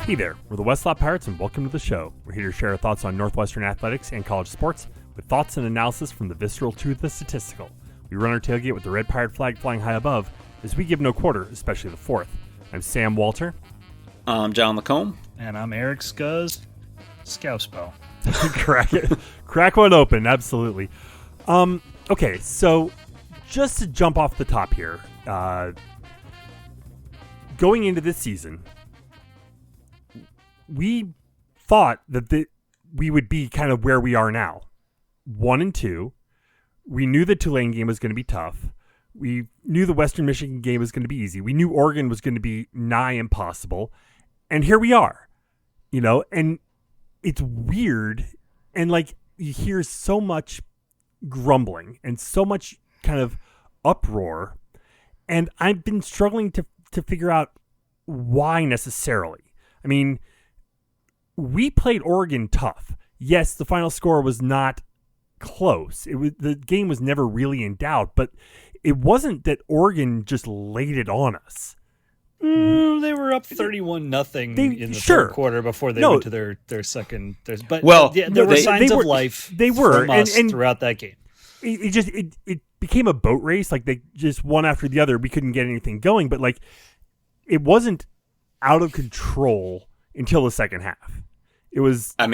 Hey there, we're the Westlot Pirates and welcome to the show. We're here to share our thoughts on Northwestern athletics and college sports with thoughts and analysis from the visceral to the statistical. We run our tailgate with the red pirate flag flying high above as we give no quarter, especially the fourth. I'm Sam Walter. I'm John Lacombe. And I'm Eric Scuzz. Scouspo. Crack one open, absolutely. Okay, so just to jump off the top here, going into this season, we thought that we would be kind of where we are now, 1-2. We knew the Tulane game was going to be tough. We knew the Western Michigan game was going to be easy. We knew Oregon was going to be nigh impossible. And here we are, and it's weird. And you hear so much grumbling and so much kind of uproar. And I've been struggling to figure out why necessarily. I mean, we played Oregon tough. Yes, the final score was not close. The game was never really in doubt, but it wasn't that Oregon just laid it on us. They were up 31-0 in the third quarter before they went to their second. There were signs of life. They were from us throughout that game. It became a boat race. Like they just one after the other. We couldn't get anything going, but it wasn't out of control until the second half. It was. I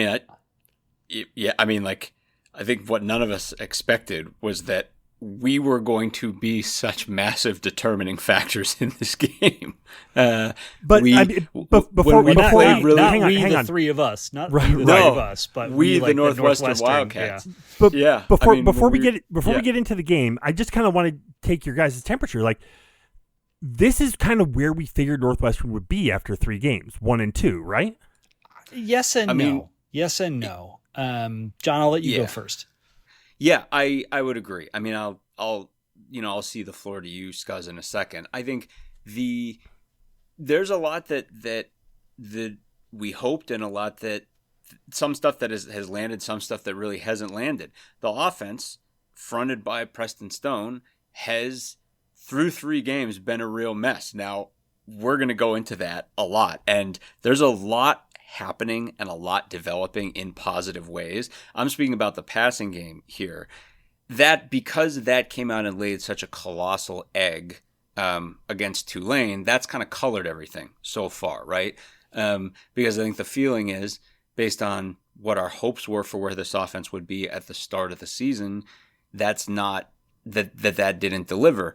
think what none of us expected was that we were going to be such massive determining factors in this game. Hang on. Three of us, not right, the three of us, but we the Northwestern Wildcats. Yeah. But before we get into the game, I just kind of want to take your guys' temperature. This is kind of where we figured Northwestern would be after 3 games, 1 and 2, right? Yes and no. Yes and no. John, I'll let you go first. Yeah, I would agree. I mean, I'll see the floor to you, Scuzz, in a second. I think there's a lot that we hoped, and a lot that some stuff that has landed, some stuff that really hasn't landed. The offense, fronted by Preston Stone, has through 3 games been a real mess. Now we're going to go into that a lot, and there's a lot happening and a lot developing in positive ways. I'm speaking about the passing game here. That because that came out and laid such a colossal egg against Tulane, that's kind of colored everything so far, right? Because I think the feeling is, based on what our hopes were for where this offense would be at the start of the season, that's not that didn't deliver.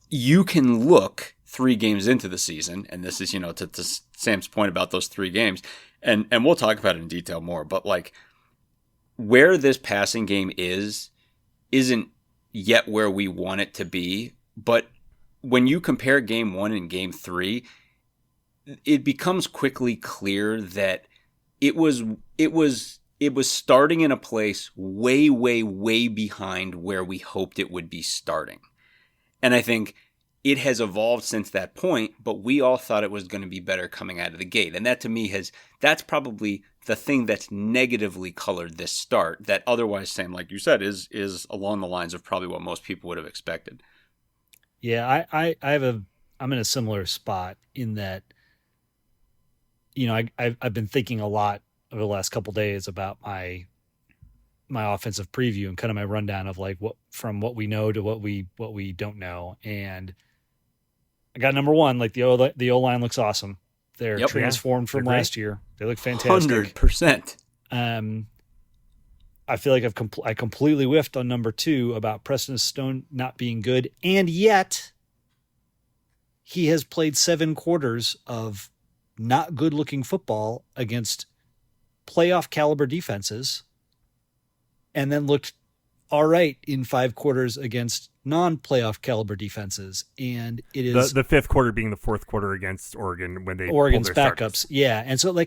You can look 3 games into the season, and this is, to Sam's point about those 3 games, and we'll talk about it in detail more, but where this passing game isn't yet where we want it to be. But when you compare game 1 and game 3, it becomes quickly clear that it was starting in a place way, way, way behind where we hoped it would be starting. And I think it has evolved since that point, but we all thought it was going to be better coming out of the gate. And that to me that's probably the thing that's negatively colored this start, that otherwise, Sam, like you said, is along the lines of probably what most people would have expected. Yeah, I'm in a similar spot in that, I've been thinking a lot over the last couple of days about my offensive preview and kind of my rundown of what we know to what we don't know. And I got number 1, the O-line looks awesome. They're transformed from last year. They look fantastic. 100%. I feel like I completely whiffed on number 2 about Preston Stone not being good. And yet he has played 7 quarters of not good looking football against playoff caliber defenses, and then looked all right in 5 quarters against non-playoff caliber defenses. And it is the 5th quarter being the 4th quarter against Oregon when they Oregon's pulled their backups. starters. Yeah. And so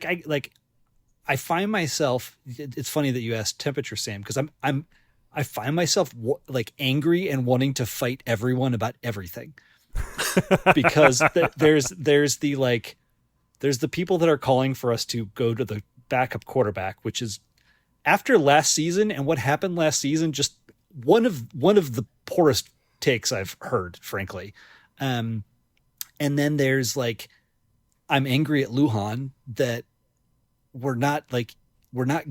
I find myself, it's funny that you asked temperature, Sam, because I find myself angry and wanting to fight everyone about everything because there's the people that are calling for us to go to the backup quarterback, which is, after last season and what happened last season, just one of the poorest takes I've heard, frankly. And then there's I'm angry at Lujan that we're not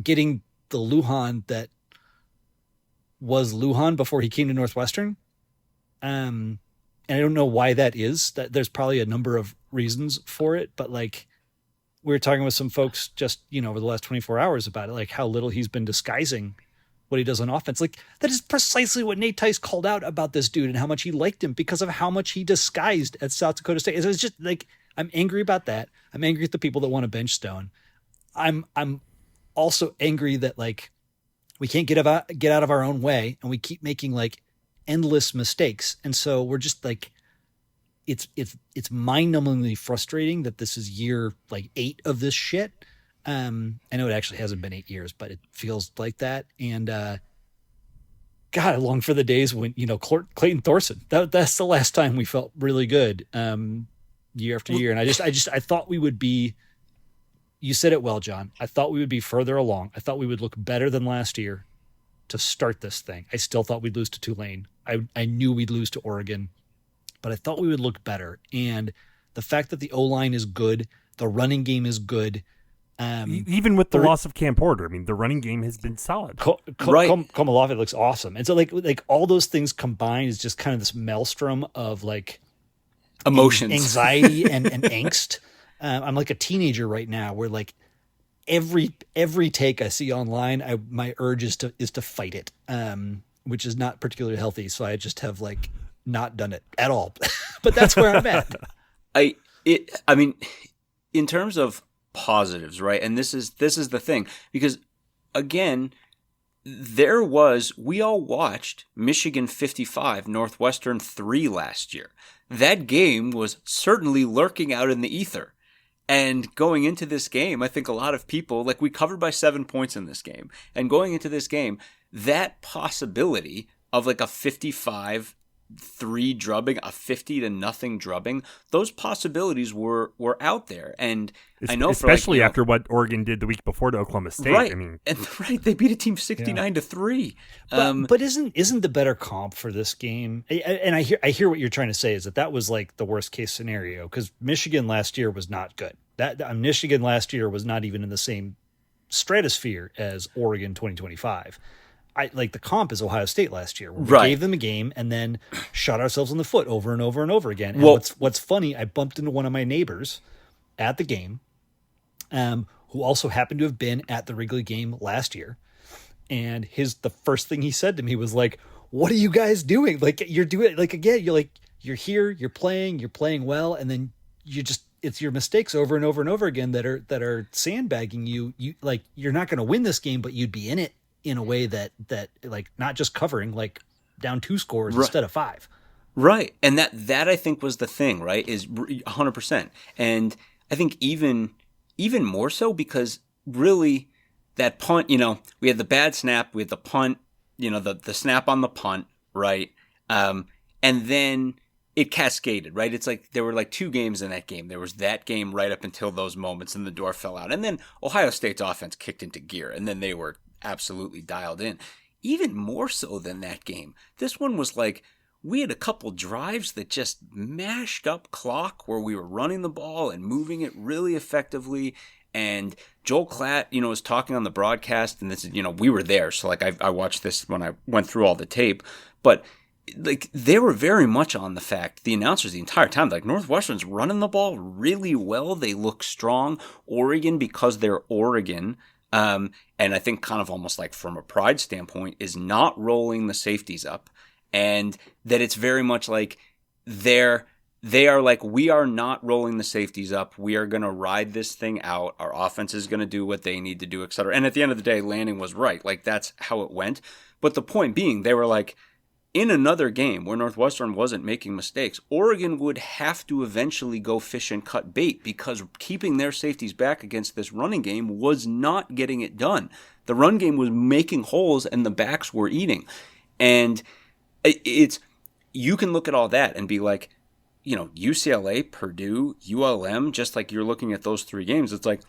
getting the Lujan that was Lujan before he came to Northwestern. And I don't know why that is. That there's probably a number of reasons for it, but like we were talking with some folks just, over the last 24 hours about it, like how little he's been disguising what he does on offense. Like that is precisely what Nate Tice called out about this dude and how much he liked him because of how much he disguised at South Dakota State. It's just like, I'm angry about that. I'm angry at the people that want to bench Stone. I'm also angry that like we can't get out of our own way and we keep making like endless mistakes. And so we're just like, it's mind-numbingly frustrating that this is year like 8 of this shit. I know it actually hasn't been 8 years, but it feels like that. And God, I long for the days when Clayton Thorson. That's the last time we felt really good year after year. And I thought we would be. You said it well, John. I thought we would be further along. I thought we would look better than last year to start this thing. I still thought we'd lose to Tulane. I knew we'd lose to Oregon, but I thought we would look better. And the fact that the O-line is good, the running game is good. Even with the loss of Cam Porter, I mean, the running game has been solid. Right. Komolov, it looks awesome. And so like all those things combined is just kind of this maelstrom of like emotions, anxiety and angst. I'm like a teenager right now where like every take I see online, my urge is to fight it, which is not particularly healthy. So I just have like not done it at all, but that's where I'm at. I mean, in terms of positives, right? And this is the thing, because again, we all watched Michigan 55, Northwestern 3 last year. That game was certainly lurking out in the ether. And going into this game, I think a lot of people, like we covered by 7 points in this game. And going into this game, that possibility of like a 55-3 drubbing, a 50-0 drubbing, those possibilities were out there. And I know, especially after what Oregon did the week before to Oklahoma State. Right. I mean, and they beat a team 69-3. But isn't the better comp for this game? And I hear what you're trying to say is that was like the worst case scenario because Michigan last year was not good. Michigan last year was not even in the same stratosphere as Oregon 2025. Like the comp is Ohio State last year. We gave them a game and then shot ourselves in the foot over and over and over again. And what's funny, I bumped into one of my neighbors at the game, who also happened to have been at the Wrigley game last year. And the first thing he said to me was like, "What are you guys doing? Like you're doing like again, you're here, you're playing well, and then it's your mistakes over and over and over again that are sandbagging you. You like you're not going to win this game, but you'd be in it in a way that like not just covering like down 2 scores instead of 5." Right. And that I think was the thing, right? Is 100%. And I think even more so because really that punt, we had the bad snap, we had the punt, the snap on the punt, right? And then it cascaded, right? It's like there were like 2 games in that game. There was that game right up until those moments and the door fell out. And then Ohio State's offense kicked into gear and then they were absolutely dialed in. Even more so than that game, this one was like we had a couple drives that just mashed up clock where we were running the ball and moving it really effectively. And Joel Klatt, was talking on the broadcast, and this is, we were there. So like I watched this when I went through all the tape, but like they were very much on the fact, the announcers the entire time, like Northwestern's running the ball really well. They look strong. Oregon, because they're Oregon, and I think kind of almost like from a pride standpoint, is not rolling the safeties up. And that it's very much like they are like, we are not rolling the safeties up. We are going to ride this thing out. Our offense is going to do what they need to do, et cetera. And at the end of the day, Lanning was right. Like that's how it went. But the point being, they were like, in another game where Northwestern wasn't making mistakes, Oregon would have to eventually go fish and cut bait because keeping their safeties back against this running game was not getting it done. The run game was making holes and the backs were eating. And you can look at all that and be like, UCLA, Purdue, ULM, just like you're looking at those 3 games, it's like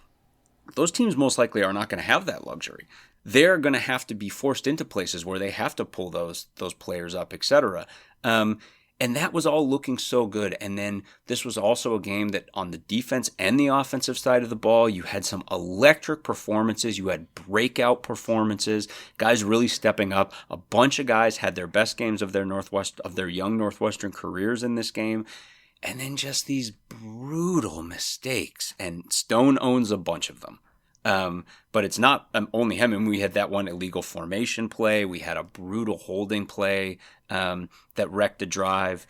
those teams most likely are not going to have that luxury. They're going to have to be forced into places where they have to pull those players up, et cetera. And that was all looking so good. And then this was also a game that on the defense and the offensive side of the ball, you had some electric performances. You had breakout performances, guys really stepping up. A bunch of guys had their best games of their young Northwestern careers in this game. And then just these brutal mistakes. And Stone owns a bunch of them. But it's not only him. And we had that one illegal formation play. We had a brutal holding play that wrecked a drive.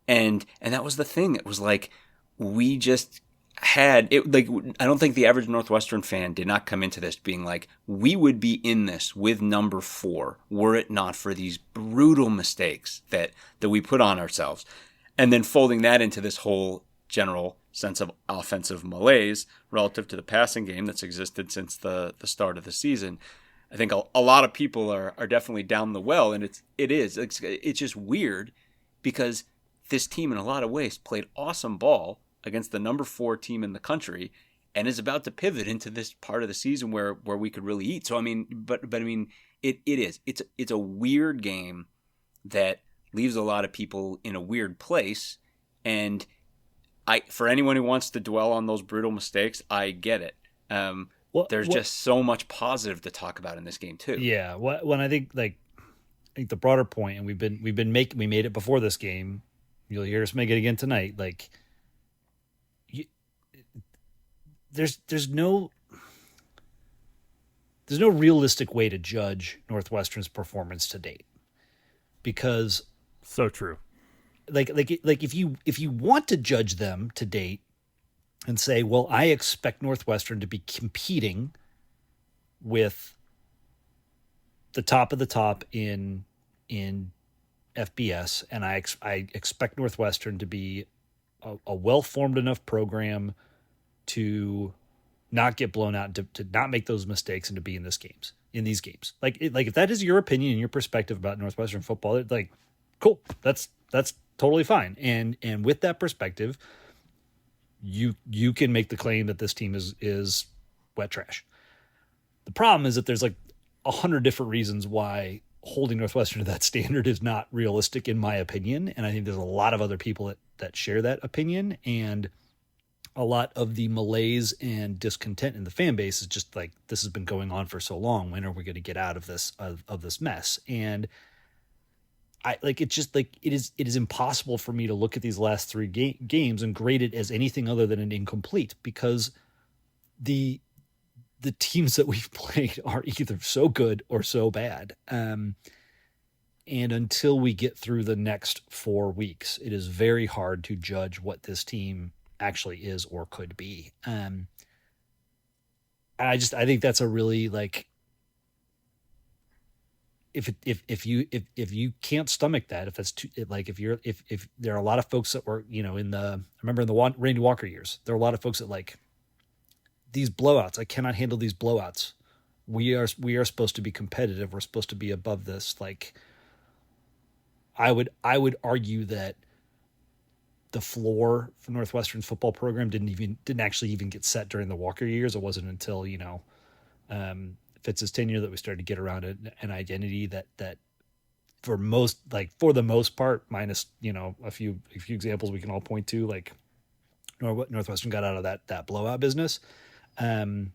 And that was the thing. It was like we just had it. Like, I don't think the average Northwestern fan did not come into this being like, we would be in this with number 4 were it not for these brutal mistakes that we put on ourselves. And then folding that into this whole general sense of offensive malaise relative to the passing game that's existed since the start of the season. I think a lot of people are definitely down the well, and it's just weird because this team in a lot of ways played awesome ball against the number 4 team in the country and is about to pivot into this part of the season where we could really eat. So I mean, but I mean, it's a weird game that leaves a lot of people in a weird place. And for anyone who wants to dwell on those brutal mistakes, I get it. There's just so much positive to talk about in this game too. Yeah. When I think the broader point, and we made it before this game. You'll hear us make it again tonight. Like, there's no realistic way to judge Northwestern's performance to date, because so true. Like if you want to judge them to date and say, well, I expect Northwestern to be competing with the top of the top in FBS, and I expect Northwestern to be a well-formed enough program to not get blown out, to not make those mistakes, and to be in these games. Like if that is your opinion and your perspective about Northwestern football, like, cool, that's totally fine. And with that perspective, you can make the claim that this team is wet trash. The problem is that there's like 100 different reasons why holding Northwestern to that standard is not realistic, in my opinion. And I think there's a lot of other people that share that opinion, and a lot of the malaise and discontent in the fan base is just like, this has been going on for so long. When are we going to get out of this mess? And it is impossible for me to look at these last 3 games and grade it as anything other than an incomplete, because the teams that we've played are either so good or so bad. And until we get through the next 4 weeks, it is very hard to judge what this team actually is or could be. I think that's a really, like, if you can't stomach that, if that's too, like, if there are a lot of folks that were, I remember in the Randy Walker years, there are a lot of folks that like these blowouts. I cannot handle these blowouts. We are supposed to be competitive. We're supposed to be above this. Like, I would argue that the floor for Northwestern's football program didn't actually even get set during the Walker years. It wasn't until, Fitz's tenure that we started to get around an identity that for the most part, minus, a few examples we can all point to, like Northwestern got out of that blowout business. But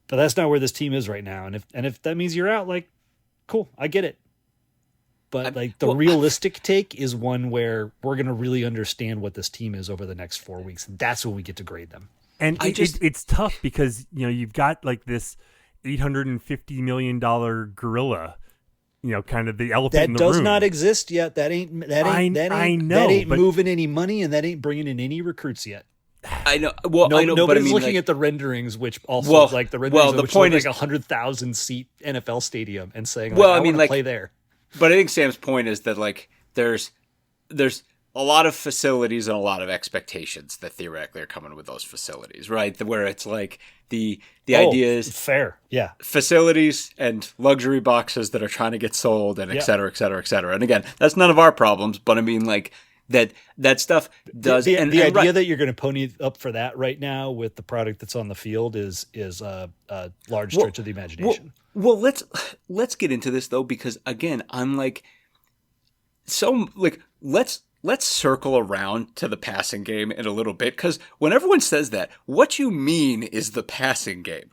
that's not where this team is right now. And if that means you're out, like, cool, I get it. But realistic take is one where we're going to really understand what this team is over the next 4 weeks. And that's when we get to grade them. And it's tough because, you've got like this $850 million gorilla, kind of the elephant in the room. That does not exist yet. That ain't moving any money, and that ain't bringing in any recruits yet. I know. Well, I know. Nobody's looking at the renderings, which also the renderings, the point is like 100,000 seat NFL stadium, and saying, I want to play there. But I think Sam's point is that, like, there's a lot of facilities and a lot of expectations that theoretically are coming with those facilities, right? Where it's like the idea is fair, yeah, facilities and luxury boxes that are trying to get sold, and et cetera, et cetera, et cetera. And again, that's none of our problems, but I mean, like, that stuff does. The idea that you're going to pony up for that right now with the product that's on the field is a large stretch of the imagination. Well, let's get into this though, because again, I'm like, so like let's circle around to the passing game in a little bit, because when everyone says that, what you mean is the passing game.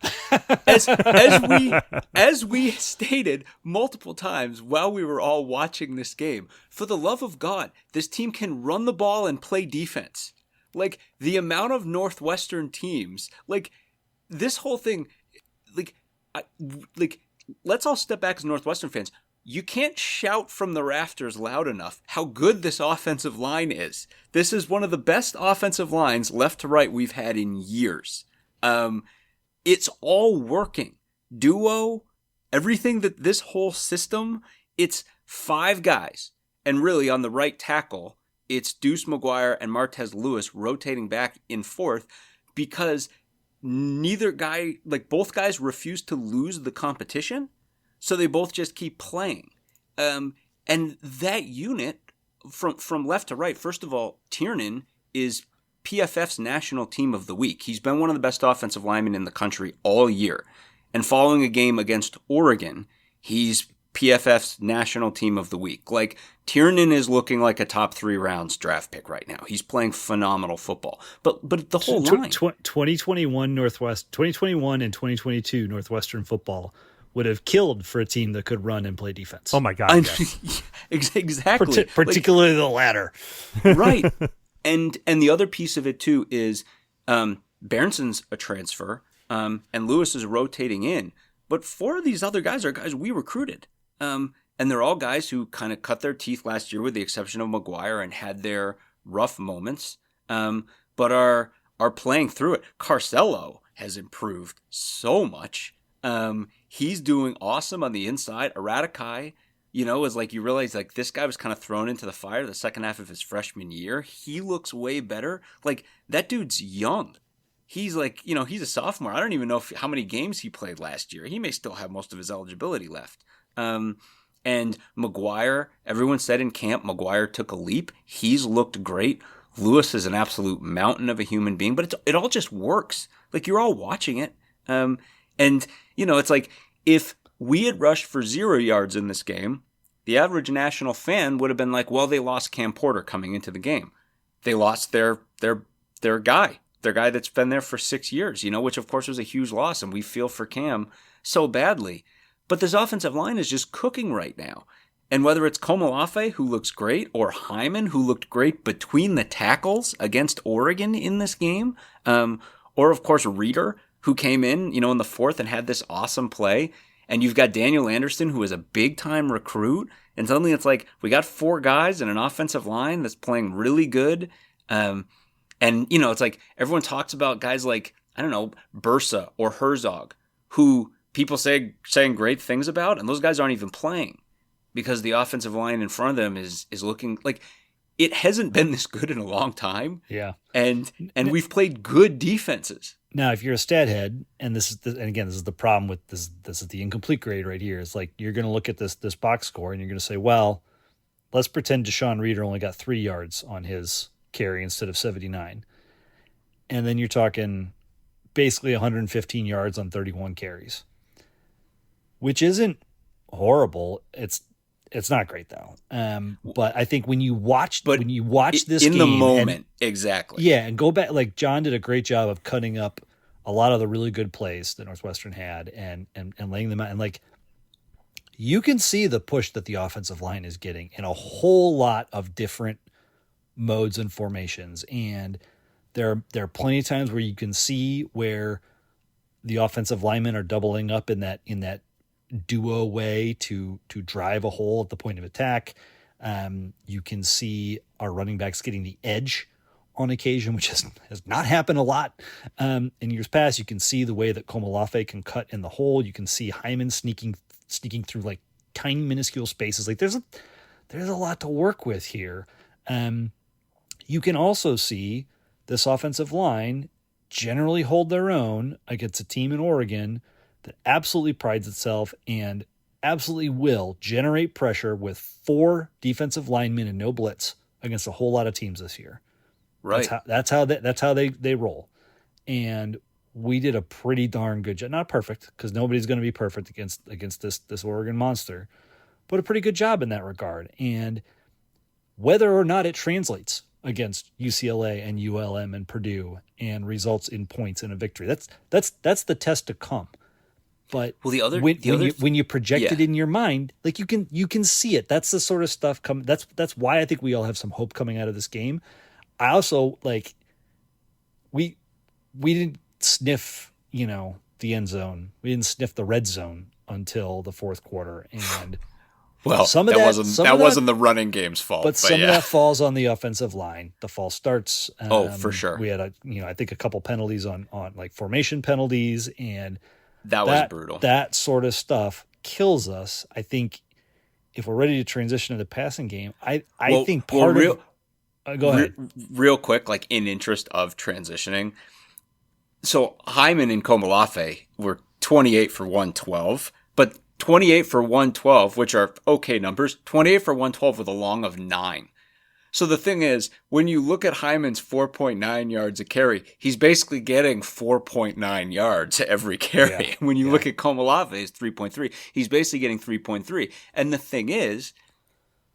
As we stated multiple times while we were all watching this game, for the love of God, this team can run the ball and play defense. Like, the amount of Northwestern teams, like, this whole thing, let's all step back as Northwestern fans. You can't shout from the rafters loud enough how good this offensive line is. This is one of the best offensive lines left to right we've had in years. It's all working. Duo, everything, that this whole system, it's 5 guys. And really, on the right tackle, it's Deuce McGuire and Martez Lewis rotating back and forth, because both guys refuse to lose the competition. So they both just keep playing. And that unit, from left to right, first of all, Tiernan is PFF's National Team of the Week. He's been one of the best offensive linemen in the country all year. And following a game against Oregon, he's PFF's National Team of the Week. Like, Tiernan is looking like a top 3 rounds draft pick right now. He's playing phenomenal football. But the whole line. 2021 and 2022 Northwestern football would have killed for a team that could run and play defense. Oh my God! Yes. Exactly. Particularly the latter. Right. And the other piece of it too is Berenson's a transfer, and Lewis is rotating in. But 4 of these other guys are guys we recruited, and they're all guys who kind of cut their teeth last year, with the exception of McGuire, and had their rough moments, but are playing through it. Carcello has improved so much. He's doing awesome on the inside. Eradikai, is like, you realize, like, this guy was kind of thrown into the fire the second half of his freshman year. He looks way better. Like, that dude's young. He's like, he's a sophomore. I don't even know how many games he played last year. He may still have most of his eligibility left. And McGuire, everyone said in camp, McGuire took a leap. He's looked great. Lewis is an absolute mountain of a human being, but it all just works. Like, you're all watching it. And, it's like, if we had rushed for 0 yards in this game, the average national fan would have been like, well, they lost Cam Porter coming into the game. They lost their guy that's been there for 6 years, which of course was a huge loss. And we feel for Cam so badly. But this offensive line is just cooking right now. And whether it's Komolafe, who looks great, or Hyman, who looked great between the tackles against Oregon in this game, or of course Reeder, who came in, in the 4th and had this awesome play. And you've got Daniel Anderson, who is a big-time recruit. And suddenly it's like, we got 4 guys in an offensive line that's playing really good. And, it's like, everyone talks about guys like, I don't know, Bursa or Herzog, who people saying great things about, and those guys aren't even playing because the offensive line in front of them is looking like it hasn't been this good in a long time. Yeah. And we've played good defenses. Now, if you're a stat head, and this is the problem with this is the incomplete grade right here. It's like, you're going to look at this box score and you're going to say, well, let's pretend Deshaun Reeder only got 3 yards on his carry instead of 79. And then you're talking basically 115 yards on 31 carries, which isn't horrible. It's not great though. But I think when you watch this in game, the moment, exactly. Yeah. And go back, like, John did a great job of cutting up a lot of the really good plays that Northwestern had and laying them out. And, like, you can see the push that the offensive line is getting in a whole lot of different modes and formations. And there are plenty of times where you can see where the offensive linemen are doubling up in that duo way to drive a hole at the point of attack. You can see our running backs getting the edge on occasion, which has not happened a lot in years past. You can see the way that Komolafe can cut in the hole. You can see Hyman sneaking through like tiny minuscule spaces. Like, there's a lot to work with here. You can also see this offensive line generally hold their own against a team in Oregon that absolutely prides itself and absolutely will generate pressure with 4 defensive linemen and no blitz against a whole lot of teams this year. Right. That's how they roll. And we did a pretty darn good job. Not perfect, because nobody's going to be perfect against this Oregon monster, but a pretty good job in that regard. And whether or not it translates against UCLA and ULM and Purdue and results in points and a victory. That's the test to come. But when you project it in your mind, like you can see it. That's the sort of stuff that's why I think we all have some hope coming out of this game. I also like we didn't sniff, the end zone. We didn't sniff the red zone until the fourth quarter, and some of that wasn't the running game's fault. But some of that falls on the offensive line. The false starts. For sure. We had I think a couple penalties on like formation penalties, and that was brutal. That sort of stuff kills us. I think if we're ready to transition to the passing game, I think go ahead. Real quick, like in interest of transitioning. So Hyman and Komolafe were 28 for 112, but 28 for 112, which are okay numbers, 28 for 112 with a long of 9. So the thing is, when you look at Hyman's 4.9 yards a carry, he's basically getting 4.9 yards every carry. When you look at Komolafe's 3.3, he's basically getting 3.3. And the thing is,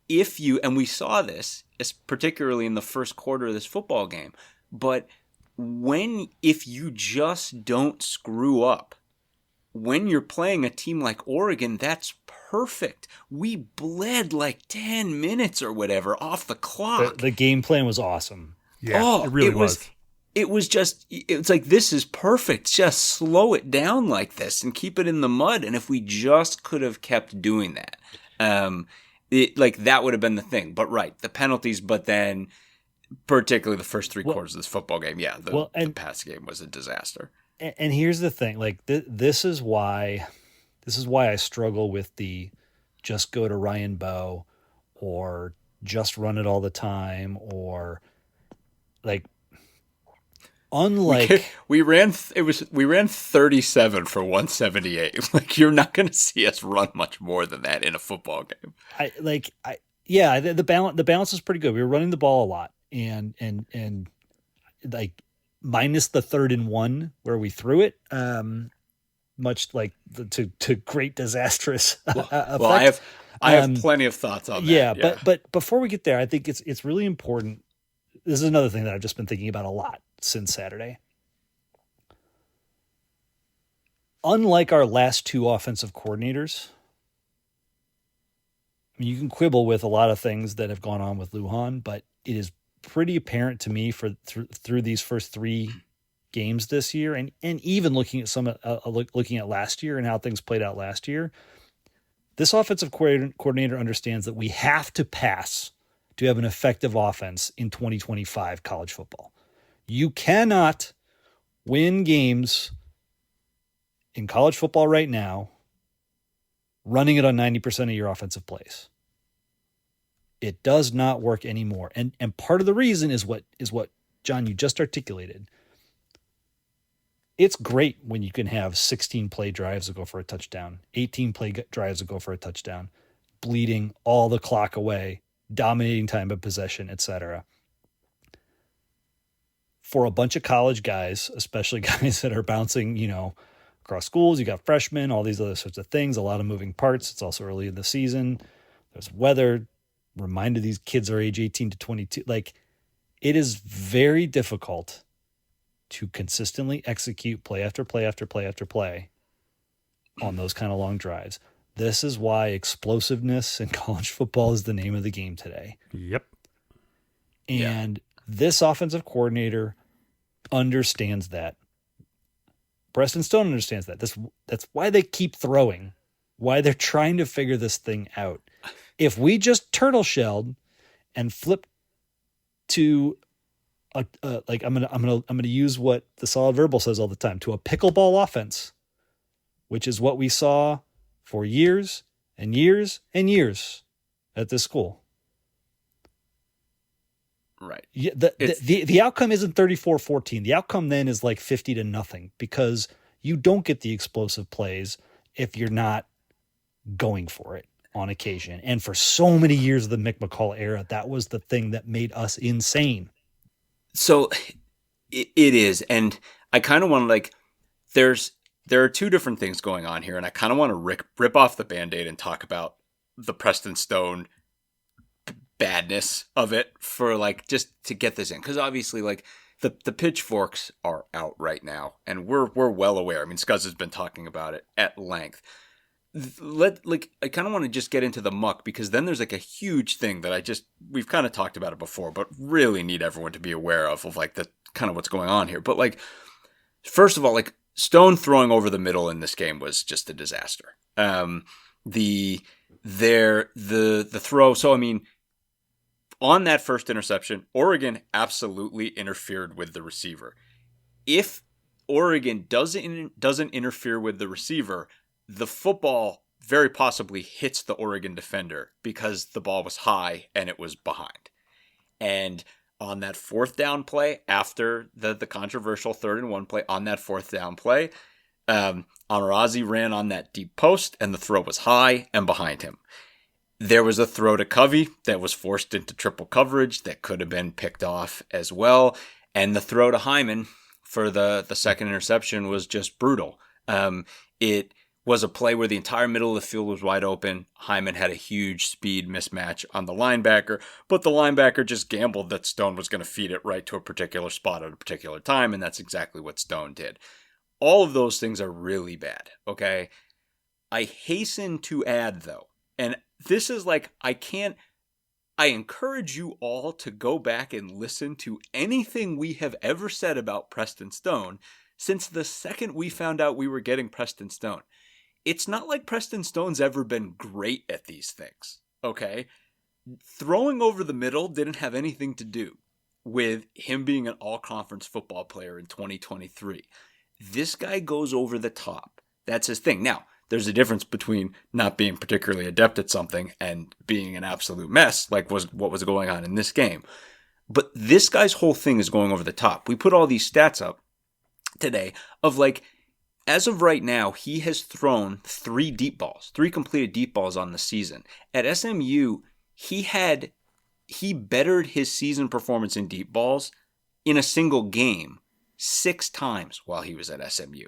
and we saw this, particularly in the first quarter of this football game, but if you just don't screw up, when you're playing a team like Oregon, that's perfect. We bled like 10 minutes or whatever off the clock. The game plan was awesome. Yeah, it really was. It's like, this is perfect. Just slow it down like this and keep it in the mud. And if we just could have kept doing that, that would have been the thing. But the penalties, but then particularly the first three quarters of this football game, the pass game was a disaster. And here's the thing, like this is why I struggle with the just go to Ryan Bowe or just run it all the time, or like unlike we ran 37 for 178. Like, you're not going to see us run much more than that in a football game. The balance is pretty good. We were running the ball a lot, and like minus the 3rd and 1 where we threw it, much like to great disastrous effect. I have plenty of thoughts on that. Yeah, but before we get there, I think it's really important. This is another thing that I've just been thinking about a lot since Saturday. Unlike our last two offensive coordinators, I mean, you can quibble with a lot of things that have gone on with Lujan, but it is pretty apparent to me through these first 3 games this year, and even looking at last year and how things played out last year, this offensive coordinator understands that we have to pass to have an effective offense in 2025 college football. You cannot win games in college football right now running it on 90% of your offensive plays. It does not work anymore. And part of the reason is what John, you just articulated. It's great when you can have 16 play drives that go for a touchdown, 18 play drives that go for a touchdown, bleeding all the clock away, dominating time of possession, etc. For a bunch of college guys, especially guys that are bouncing, across schools, you got freshmen, all these other sorts of things, a lot of moving parts. It's also early in the season. There's weather. Reminded these kids are age 18 to 22. Like, it is very difficult to consistently execute play after play after play after play on those kind of long drives. This is why explosiveness in college football is the name of the game today. Yep. And this offensive coordinator understands that. Preston Stone understands that. That's why they keep throwing, why they're trying to figure this thing out. If we just turtle shelled and flip to I'm gonna use what the Solid Verbal says all the time, to a pickleball offense, which is what we saw for years and years and years at this school. Right. Yeah, the outcome isn't 34-14. The outcome then is like 50-0, because you don't get the explosive plays if you're not going for it on occasion. And for so many years of the Mick McCall era, that was the thing that made us insane. So it is. And I kind of want to there are two different things going on here. And I kind of want to rip off the Band-Aid and talk about the Preston Stone badness of it for like just to get this in, because obviously like the pitchforks are out right now, and we're well aware. I mean, Scuzz has been talking about it at length. I kind of want to just get into the muck, because then there's like a huge thing that we've kind of talked about it before, but really need everyone to be aware of like the kind of what's going on here. But like, first of all, like Stone throwing over the middle in this game was just a disaster. The throw. So I mean, on that first interception, Oregon absolutely interfered with the receiver. If Oregon doesn't interfere with the receiver, the football very possibly hits the Oregon defender, because the ball was high and it was behind. And on that fourth down play, after the controversial 3rd-and-1 play, on that fourth down play, Amarazi ran on that deep post, and the throw was high and behind him. There was a throw to Covey that was forced into triple coverage that could have been picked off as well. And the throw to Hyman for the second interception was just brutal. It was a play where the entire middle of the field was wide open. Hyman had a huge speed mismatch on the linebacker, but the linebacker just gambled that Stone was going to feed it right to a particular spot at a particular time, and that's exactly what Stone did. All of those things are really bad, okay? I hasten to add, though, and this is like, I encourage you all to go back and listen to anything we have ever said about Preston Stone since the second we found out we were getting Preston Stone. It's not like Preston Stone's ever been great at these things, okay? Throwing over the middle didn't have anything to do with him being an all-conference football player in 2023. This guy goes over the top. That's his thing. Now, there's a difference between not being particularly adept at something and being an absolute mess, like what was going on in this game. But this guy's whole thing is going over the top. We put all these stats up today of like, as of right now, he has thrown 3 completed deep balls on the season. At SMU, he bettered his season performance in deep balls in a single game 6 times while he was at SMU.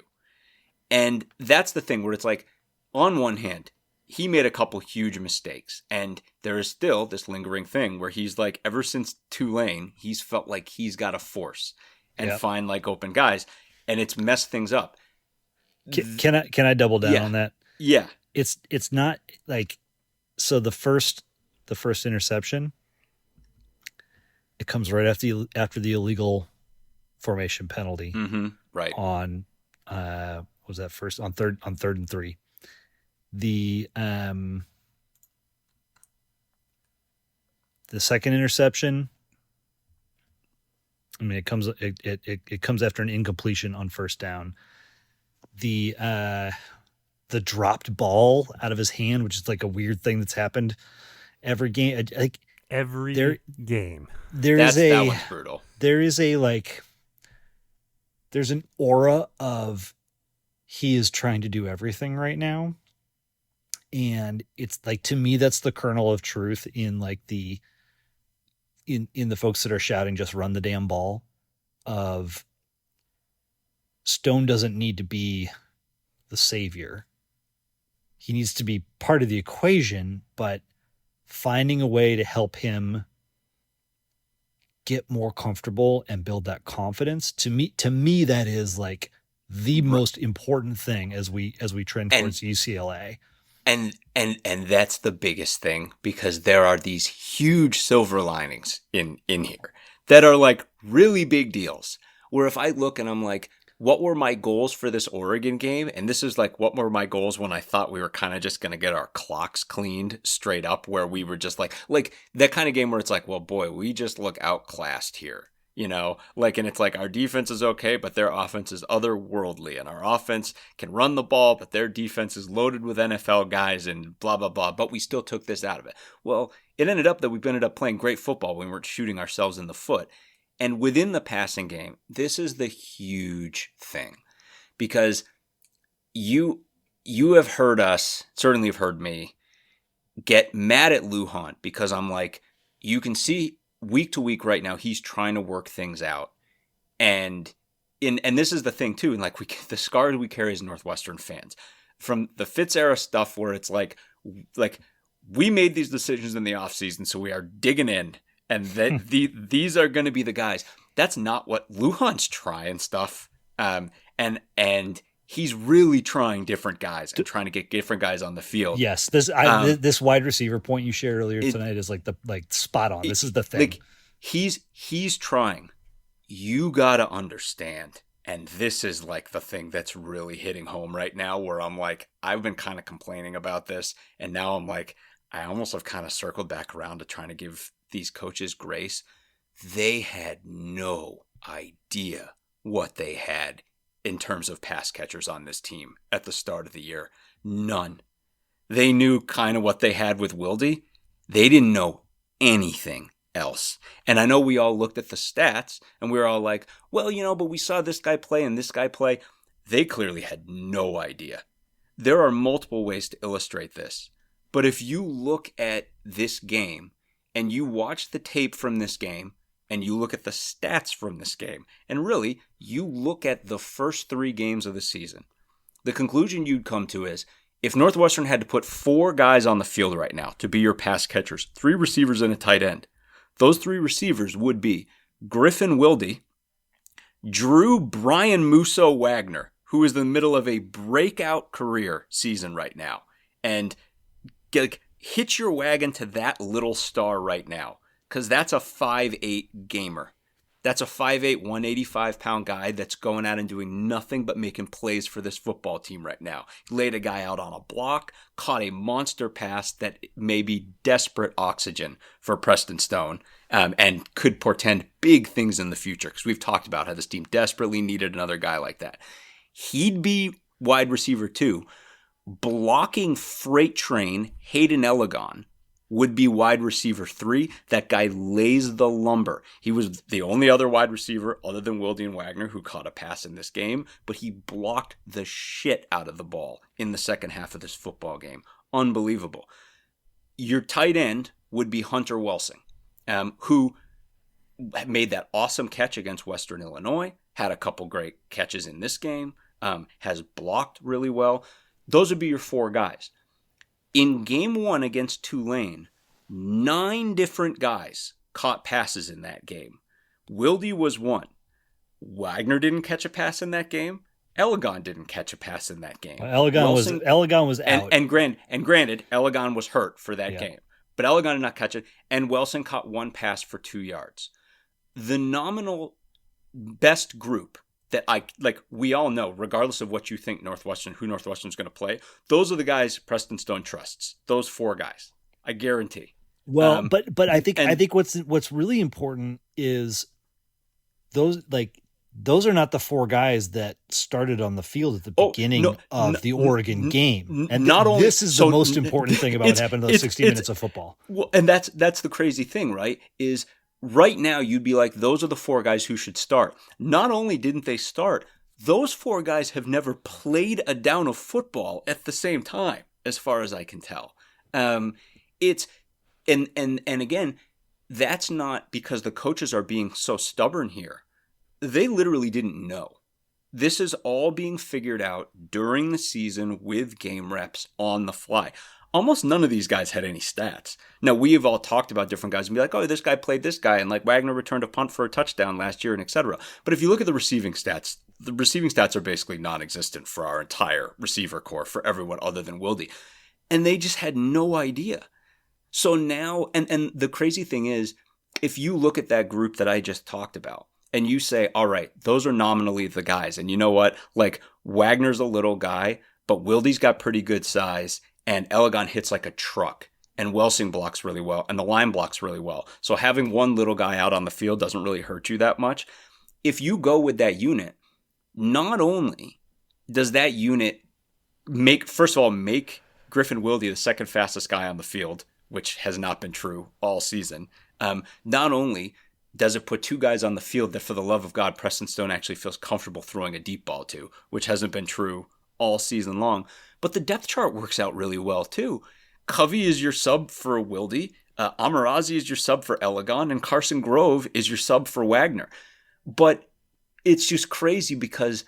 And that's the thing where it's like, on one hand, he made a couple huge mistakes, and there is still this lingering thing where he's like, ever since Tulane, he's felt like he's got to force and find like open guys, and it's messed things up. Can I double down on that? Yeah. It's not like, so the first interception, it comes right after the illegal formation penalty. Mm-hmm. Right. On was that first on 3rd and 3. The second interception, I mean, it comes after an incompletion on first down. The dropped ball out of his hand, which is like a weird thing that's happened every game. Like every game. That one's brutal. There's an aura of he is trying to do everything right now. And it's like, to me, that's the kernel of truth in like in the folks that are shouting, just run the damn ball. Of Stone doesn't need to be the savior. He needs to be part of the equation, but finding a way to help him get more comfortable and build that confidence, to me that is like the most important thing as we trend towards UCLA. And that's the biggest thing, because there are these huge silver linings in here that are like really big deals, where if I look and I'm like, what were my goals for this Oregon game? And this is like, what were my goals when I thought we were kind of just going to get our clocks cleaned straight up, where we were just like that kind of game where it's like, well, boy, we just look outclassed here, you know, like, and it's like our defense is okay, but their offense is otherworldly, and our offense can run the ball, but their defense is loaded with NFL guys and blah, blah, blah. But we still took this out of it. Well, it ended up that we ended up playing great football when we weren't shooting ourselves in the foot. And within the passing game, this is the huge thing, because you have heard us, certainly have heard me, get mad at Lujan, because I'm like, you can see week to week right now, he's trying to work things out. And this is the thing too, and like the scars we carry as Northwestern fans from the Fitz era stuff, where it's like we made these decisions in the offseason, so we are digging in, and that these are going to be the guys. That's not what Lujan's trying stuff, and he's really trying different guys and trying to get different guys on the field. Yes, this wide receiver point you shared earlier tonight is like spot on. This is the thing. Like, he's trying. You gotta understand, and this is like the thing that's really hitting home right now, where I'm like, I've been kind of complaining about this, and now I'm like, I almost have kind of circled back around to trying to give these coaches grace. They had no idea what they had in terms of pass catchers on this team at the start of the year. None. They knew kind of what they had with Wildy. They didn't know anything else. And I know we all looked at the stats and we were all like, well, but we saw this guy play and this guy play. They clearly had no idea. There are multiple ways to illustrate this. But if you look at this game and you watch the tape from this game and you look at the stats from this game, and really you look at the first 3 games of the season, the conclusion you'd come to is, if Northwestern had to put 4 guys on the field right now to be your pass catchers, 3 receivers and a tight end, those 3 receivers would be Griffin Wildy, Drew Brian Musso Wagner, who is in the middle of a breakout career season right now, and hitch your wagon to that little star right now, because that's a 5'8" gamer. That's a 5'8", 185-pound guy that's going out and doing nothing but making plays for this football team right now. He laid a guy out on a block, caught a monster pass that may be desperate oxygen for Preston Stone, and could portend big things in the future, because we've talked about how this team desperately needed another guy like that. He'd be wide receiver 2. Blocking freight train Hayden Elegon would be wide receiver 3. That guy lays the lumber. He was the only other wide receiver other than Wildy and Wagner who caught a pass in this game, but he blocked the shit out of the ball in the second half of this football game. Unbelievable. Your tight end would be Hunter Welsing, who made that awesome catch against Western Illinois, had a couple great catches in this game, has blocked really well. Those would be your 4 guys. In game 1 against Tulane, 9 different guys caught passes in that game. Wildy was 1. Wagner didn't catch a pass in that game. Elegon didn't catch a pass in that game. Elegon was out. And granted, Elegon was hurt for that game. But Elegon did not catch it, and Welsing caught 1 pass for 2 yards. The nominal best group that we all know, regardless of what you think who Northwestern's going to play, those are the guys Preston Stone trusts. Those 4 guys, I guarantee. Well, but I think what's really important is those are not the 4 guys that started on the field at the beginning of the Oregon game. And this is the most important thing about what happened in those 60 minutes of football. Well, and that's the crazy thing, right? Is right now, you'd be like, those are the 4 guys who should start. Not only didn't they start, those 4 guys have never played a down of football at the same time, as far as I can tell. It's and again, that's not because the coaches are being so stubborn here. They literally didn't know. This is all being figured out during the season with game reps on the fly. Almost none of these guys had any stats. Now, we have all talked about different guys and be like, oh, this guy played this guy, and like Wagner returned a punt for a touchdown last year, and etc. But if you look at the receiving stats are basically non-existent for our entire receiver core, for everyone other than Wildy. And they just had no idea. So now, and the crazy thing is, if you look at that group that I just talked about, and you say, all right, those are nominally the guys, and you know what? Like, Wagner's a little guy, but Wildy's got pretty good size, and Elegon hits like a truck, and Welsing blocks really well, and the line blocks really well. So having one little guy out on the field doesn't really hurt you that much. If you go with that unit, not only does that unit make Griffin Wildy the second fastest guy on the field, which has not been true all season, not only does it put 2 guys on the field that, for the love of God, Preston Stone actually feels comfortable throwing a deep ball to, which hasn't been true all season long, but the depth chart works out really well too. Covey is your sub for Wildy, Amarazi is your sub for Elegon, and Carson Grove is your sub for Wagner. But it's just crazy because,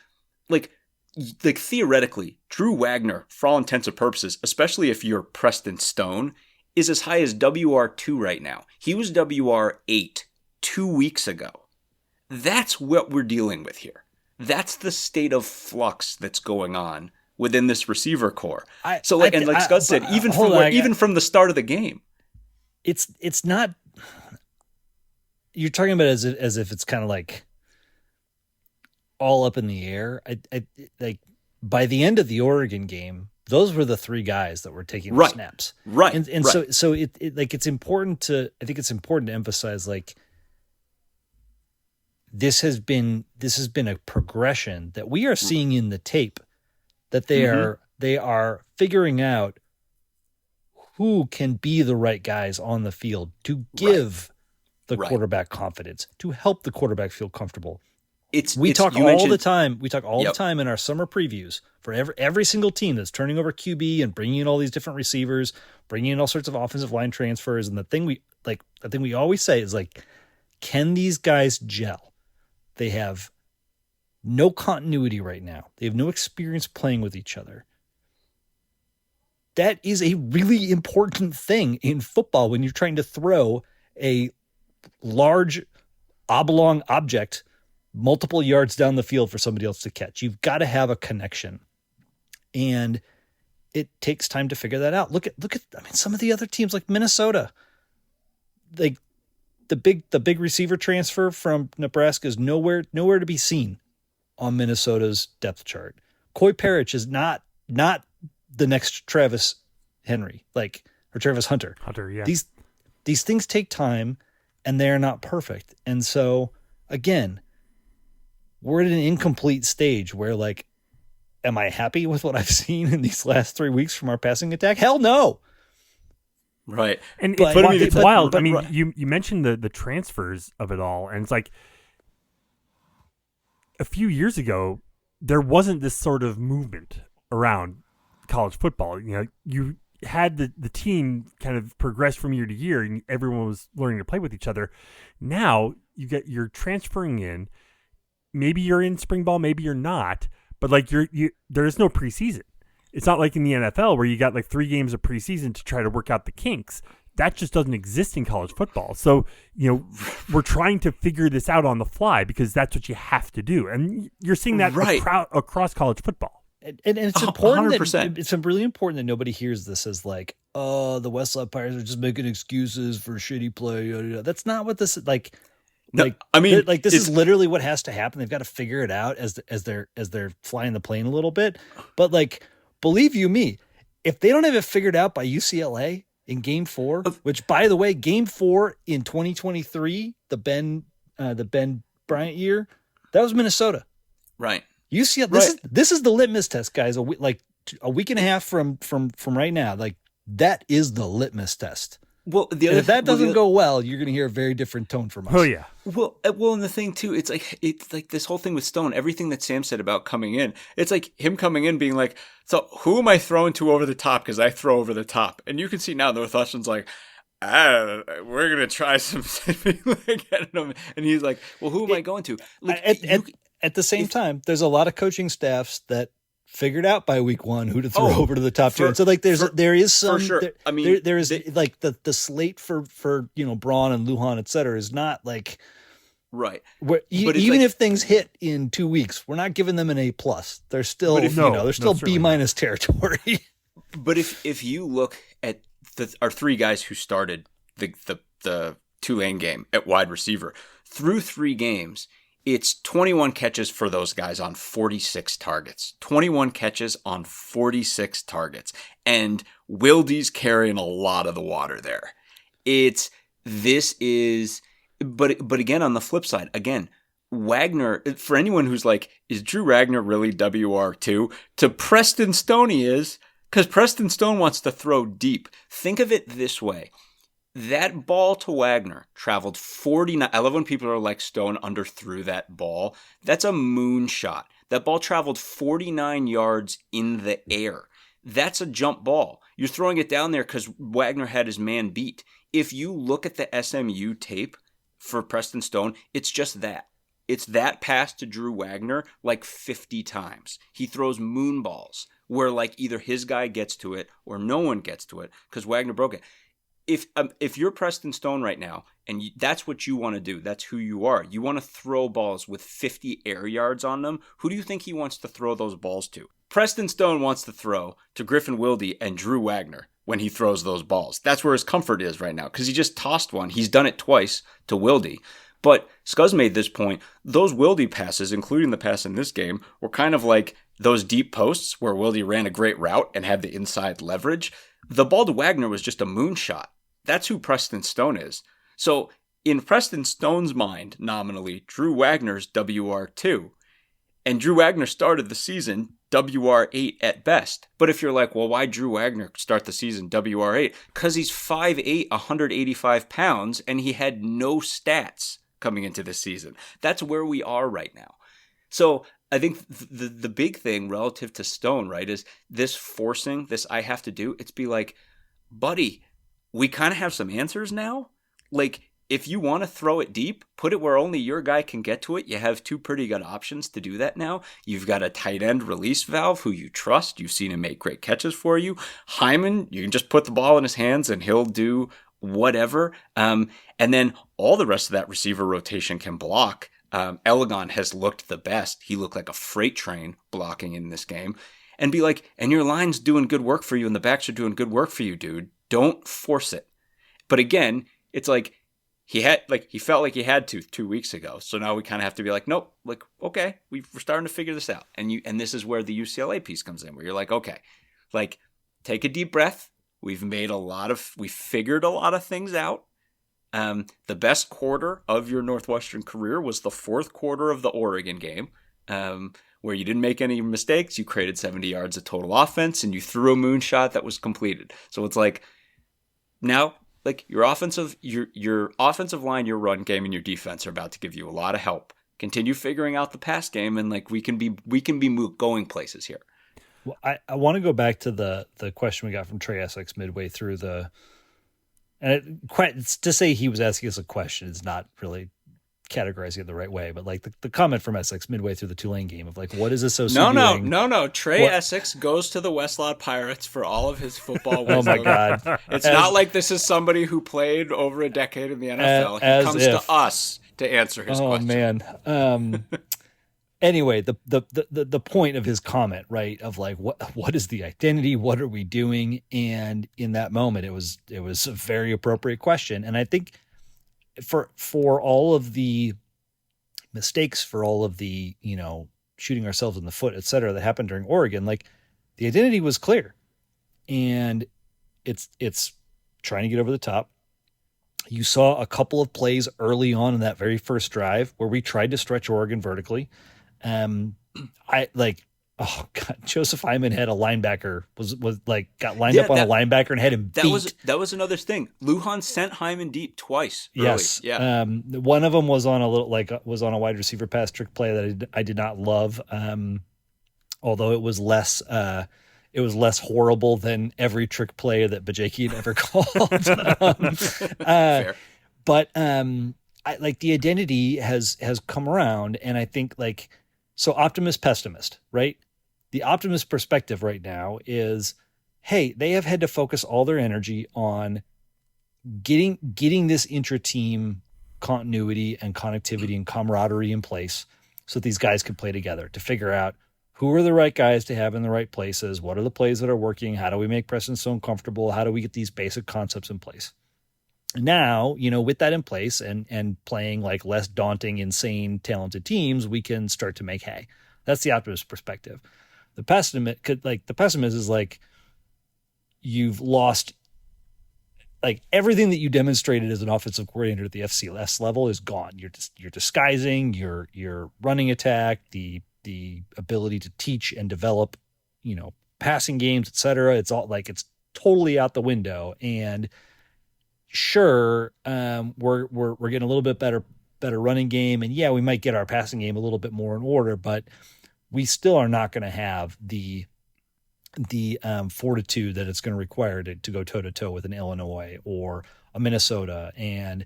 like theoretically, Drew Wagner, for all intents and purposes, especially if you're Preston Stone, is as high as WR2 right now. He was WR8 2 weeks ago. That's what we're dealing with here. That's the state of flux that's going on within this receiver core. Like Scott said, even from the start of the game, it's not. You're talking about it as if it's kind of like all up in the air. I like by the end of the Oregon game, those were the three guys that were taking the snaps, right? And right. so it like it's important to. I think it's important to emphasize like. This has been a progression that we are seeing in the tape that they are figuring out who can be the right guys on the field to give the quarterback confidence, to help the quarterback feel comfortable. We talk all the time in our summer previews for every single team that's turning over QB and bringing in all these different receivers, bringing in all sorts of offensive line transfers, and the thing we always say is like, can these guys gel? They have no continuity right now. They have no experience playing with each other. That is a really important thing in football when you're trying to throw a large oblong object multiple yards down the field for somebody else to catch. You've got to have a connection. And it takes time to figure that out. Look at some of the other teams like Minnesota. Like the big receiver transfer from Nebraska is nowhere to be seen on Minnesota's depth chart. Coy Parrish is not the next Travis Henry, or Travis Hunter. Hunter, yeah. These things take time and they're not perfect. And so again, we're at an incomplete stage where am I happy with what I've seen in these last 3 weeks from our passing attack? Hell no. Right. And it's wild. I mean, you mentioned the transfers of it all, and it's like a few years ago, there wasn't this sort of movement around college football. You know, you had the team kind of progress from year to year, and everyone was learning to play with each other. Now you're transferring in. Maybe you're in spring ball, maybe you're not, but there is no preseason. It's not like in the NFL where you got 3 games of preseason to try to work out the kinks. That just doesn't exist in college football. So, we're trying to figure this out on the fly because that's what you have to do. And you're seeing that across college football. And it's important 100%. It's really important that nobody hears this as the Westside Pirates are just making excuses for shitty play. That's not what this is like. No, I mean, this is literally what has to happen. They've got to figure it out as they're flying the plane a little bit. But believe you me, if they don't have it figured out by UCLA in Game 4, which by the way, Game 4 in 2023, the Ben Bryant year, that was Minnesota, right? UCLA. This is the litmus test, guys. A week and a half from right now, that is the litmus test. Well, if that doesn't go well, you're going to hear a very different tone from us. Oh yeah. Well, and the thing too, it's like this whole thing with Stone. Everything that Sam said about coming in, it's like him coming in being like, so who am I throwing to over the top? Because I throw over the top, and you can see now Northwestern's like, we're gonna try some, and he's like, well, who am I going to? At the same time, there's a lot of coaching staffs that figured out by week 1 who to throw over to the top 2. And so there is some, for sure. there is the slate for Braun and Lujan, et cetera, is not right. Even if things hit in 2 weeks, we're not giving them an A+. They're still, they're still B- territory. But if you look at our 3 guys who started the Tulane game at wide receiver through 3 games, it's 21 catches for those guys on 46 targets. 21 catches on 46 targets. And Wildy's carrying a lot of the water there. But again, on the flip side, Wagner, for anyone who's like, is Drew Wagner really WR2? To Preston Stoney is, because Preston Stone wants to throw deep. Think of it this way. That ball to Wagner traveled 49. I love when people are like, Stone underthrew that ball. That's a moonshot. That ball traveled 49 yards in the air. That's a jump ball. You're throwing it down there because Wagner had his man beat. If you look at the SMU tape for Preston Stone, it's just that. It's that pass to Drew Wagner 50 times. He throws moon balls where either his guy gets to it or no one gets to it because Wagner broke it. if you're Preston Stone right now, and that's what you want to do, that's who you are. You want to throw balls with 50 air yards on them. Who do you think he wants to throw those balls to? Preston Stone wants to throw to Griffin Wilde and Drew Wagner when he throws those balls. That's where his comfort is right now, because he just tossed one. He's done it twice to Wilde. But Scuzz made this point. Those Wilde passes, including the pass in this game, were kind of like those deep posts where Wilde ran a great route and had the inside leverage. The ball to Wagner was just a moonshot. That's who Preston Stone is. So in Preston Stone's mind, nominally, Drew Wagner's WR2. And Drew Wagner started the season WR8 at best. But if you're like, well, why Drew Wagner start the season WR8? Because he's 5'8", 185 pounds, and he had no stats coming into this season. That's where we are right now. So I think the big thing relative to Stone, right, is this forcing, this I have to do. It's be like, buddy, we kind of have some answers now. Like, if you want to throw it deep, put it where only your guy can get to it. You have two pretty good options to do that now. You've got a tight end release valve who you trust. You've seen him make great catches for you. Hyman, you can just put the ball in his hands and he'll do whatever. And then all the rest of that receiver rotation can block. Elegon has looked the best. He looked like a freight train blocking in this game. And be like, and your line's doing good work for you and the backs are doing good work for you, dude. Don't force it. But again, it's like he felt like he had to 2 weeks ago. So now we kind of have to be like, nope, like, okay, we're starting to figure this out. And this is where the UCLA piece comes in, where you're like, okay, like, take a deep breath. We figured a lot of things out. The best quarter of your Northwestern career was the fourth quarter of the Oregon game, where you didn't make any mistakes. You created 70 yards of total offense and you threw a moonshot that was completed. So it's like, now, like, your offensive line, your run game, and your defense are about to give you a lot of help. Continue figuring out the pass game, and like we can be going places here. Well, I want to go back to the question we got from Trey Essex midway through to say he was asking us a question is not really categorizing it the right way, but like the comment from Essex midway through the Tulane game of like, what is this? No. Trey Essex goes to the Westlaw Pirates for all of his football wisdom. Oh my God. It's not like this is somebody who played over a decade in the NFL. He comes to us to answer his question. Oh man. Anyway, the point of his comment, right, of like, what is the identity? What are we doing? And in that moment, it was a very appropriate question. And I think for all of the mistakes, for all of the, shooting ourselves in the foot, et cetera, that happened during Oregon, like, the identity was clear, and it's trying to get over the top. You saw a couple of plays early on in that very first drive where we tried to stretch Oregon vertically. Oh God, Joseph Hyman had a linebacker got lined up on a linebacker and had him beat. That was another thing. Lujan sent Hyman deep twice. Early. Yes. Yeah. One of them was on a wide receiver pass trick play that I did not love. Although it was less horrible than every trick play that Bajaki had ever called. Fair. But the identity has come around, and I think so optimist, pessimist, right? The optimist perspective right now is, hey, they have had to focus all their energy on getting this intra-team continuity and connectivity and camaraderie in place so that these guys can play together, to figure out who are the right guys to have in the right places, what are the plays that are working, how do we make Preston Stone comfortable, how do we get these basic concepts in place. Now, with that in place and playing like less daunting, insane, talented teams, we can start to make hay. That's the optimist perspective. The pessimist is like, you've lost, like, everything that you demonstrated as an offensive coordinator at the FCS level is gone. You're disguising your running attack, the ability to teach and develop, passing games, etc. It's all like, it's totally out the window. And sure, we're getting a little bit better running game, and yeah, we might get our passing game a little bit more in order, but we still are not going to have the fortitude that it's going to require to go toe to toe with an Illinois or a Minnesota and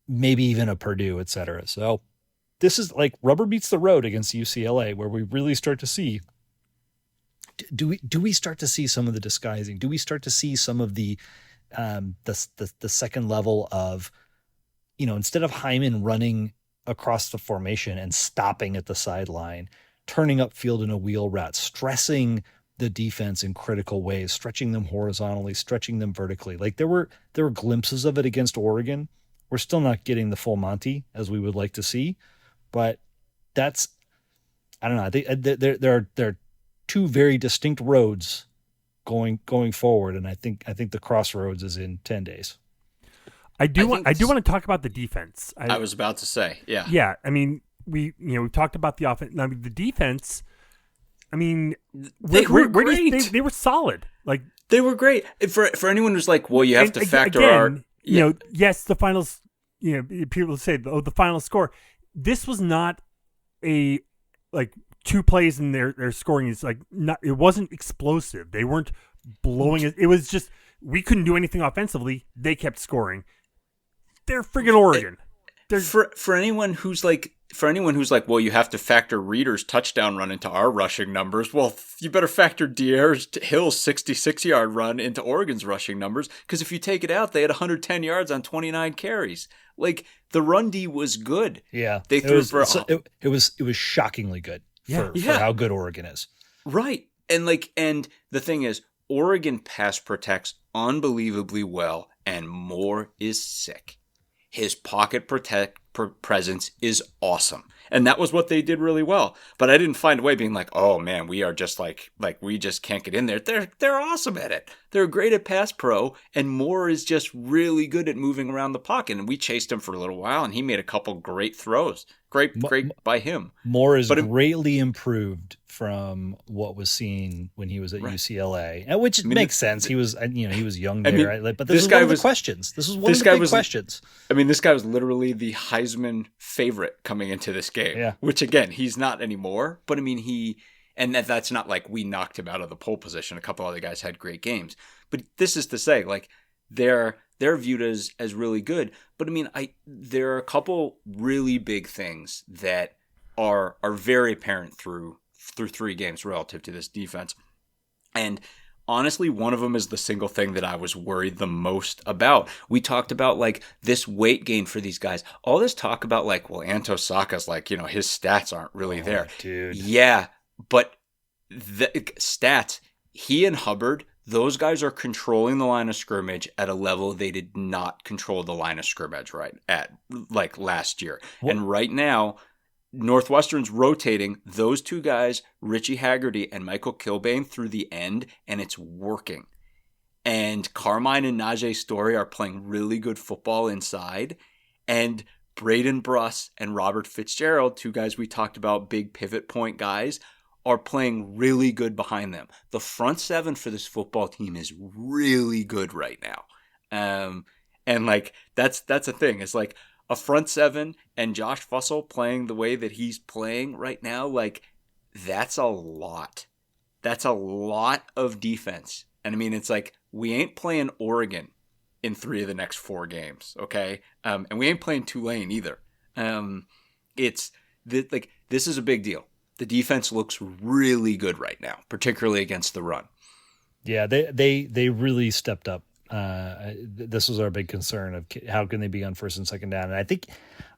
maybe even a Purdue, et cetera. So this is like rubber meets the road against UCLA, where we really start to see, do we start to see some of the disguising? Do we start to see some of the the second level of, instead of Hyman running across the formation and stopping at the sideline, turning upfield in a wheel route, stressing the defense in critical ways, stretching them horizontally, stretching them vertically. Like there were glimpses of it against Oregon. We're still not getting the full Monty as we would like to see, but that's, I don't know. I think there are two very distinct roads going forward, and I think the crossroads is in 10 days. I do want to talk about the defense. I was about to say, yeah. Yeah, I mean, we talked about the offense. I mean, the defense, I mean, they were great. They were solid. Like, they were great. For anyone who's like, well, you have to factor again, our yes, the finals, people say, the final score. This was not a like 2 plays and their scoring is like not. It wasn't explosive. They weren't blowing it. It was just we couldn't do anything offensively. They kept scoring. They're friggin' Oregon. For anyone who's like, well, you have to factor Reeder's touchdown run into our rushing numbers. Well, you better factor Dier's Hill's 66-yard run into Oregon's rushing numbers, because if you take it out, they had 110 yards on 29 carries. Like, the run D was good. Yeah, they threw it was shockingly good for how good Oregon is. Right, and the thing is, Oregon pass protects unbelievably well, and Moore is sick. His pocket presence is awesome. And that was what they did really well. But I didn't find a way being like, oh man, we are just like we just can't get in there. They're awesome at it. They're great at pass pro, and Moore is just really good at moving around the pocket. And we chased him for a little while, and he made a couple great throws. Great by him. Moore is greatly improved from what was seen when he was at UCLA, which makes sense. He was, he was young there, right? But this was one of the questions. This was one of the big questions. I mean, this guy was literally the Heisman favorite coming into this game, which again, he's not anymore. But I mean, that's not like we knocked him out of the pole position. A couple other guys had great games, but this is to say, like, they're viewed as really good. But I mean, there are a couple really big things that are very apparent through 3 games relative to this defense. And honestly, one of them is the single thing that I was worried the most about. We talked about like this weight gain for these guys. All this talk about like, well, Anto Saka's like, his stats aren't really there. Dude. Yeah, but the stats, he and Hubbard, those guys are controlling the line of scrimmage at a level they did not control the line of scrimmage at like last year. What? And right now, Northwestern's rotating those 2 guys, Richie Haggerty and Michael Kilbane, through the end, and it's working. And Carmine and Najee Story are playing really good football inside, and Braden Bruss and Robert Fitzgerald, 2 guys we talked about, big pivot point guys, are playing really good behind them. The front 7 for this football team is really good right now. And like that's a thing. It's like a front 7 and Josh Fussell playing the way that he's playing right now, like that's a lot. That's a lot of defense. And I mean, it's like we ain't playing Oregon in 3 of the next 4 games, okay? And we ain't playing Tulane either. This is a big deal. The defense looks really good right now, particularly against the run. Yeah, they really stepped up. This was our big concern of how can they be on first and second down. And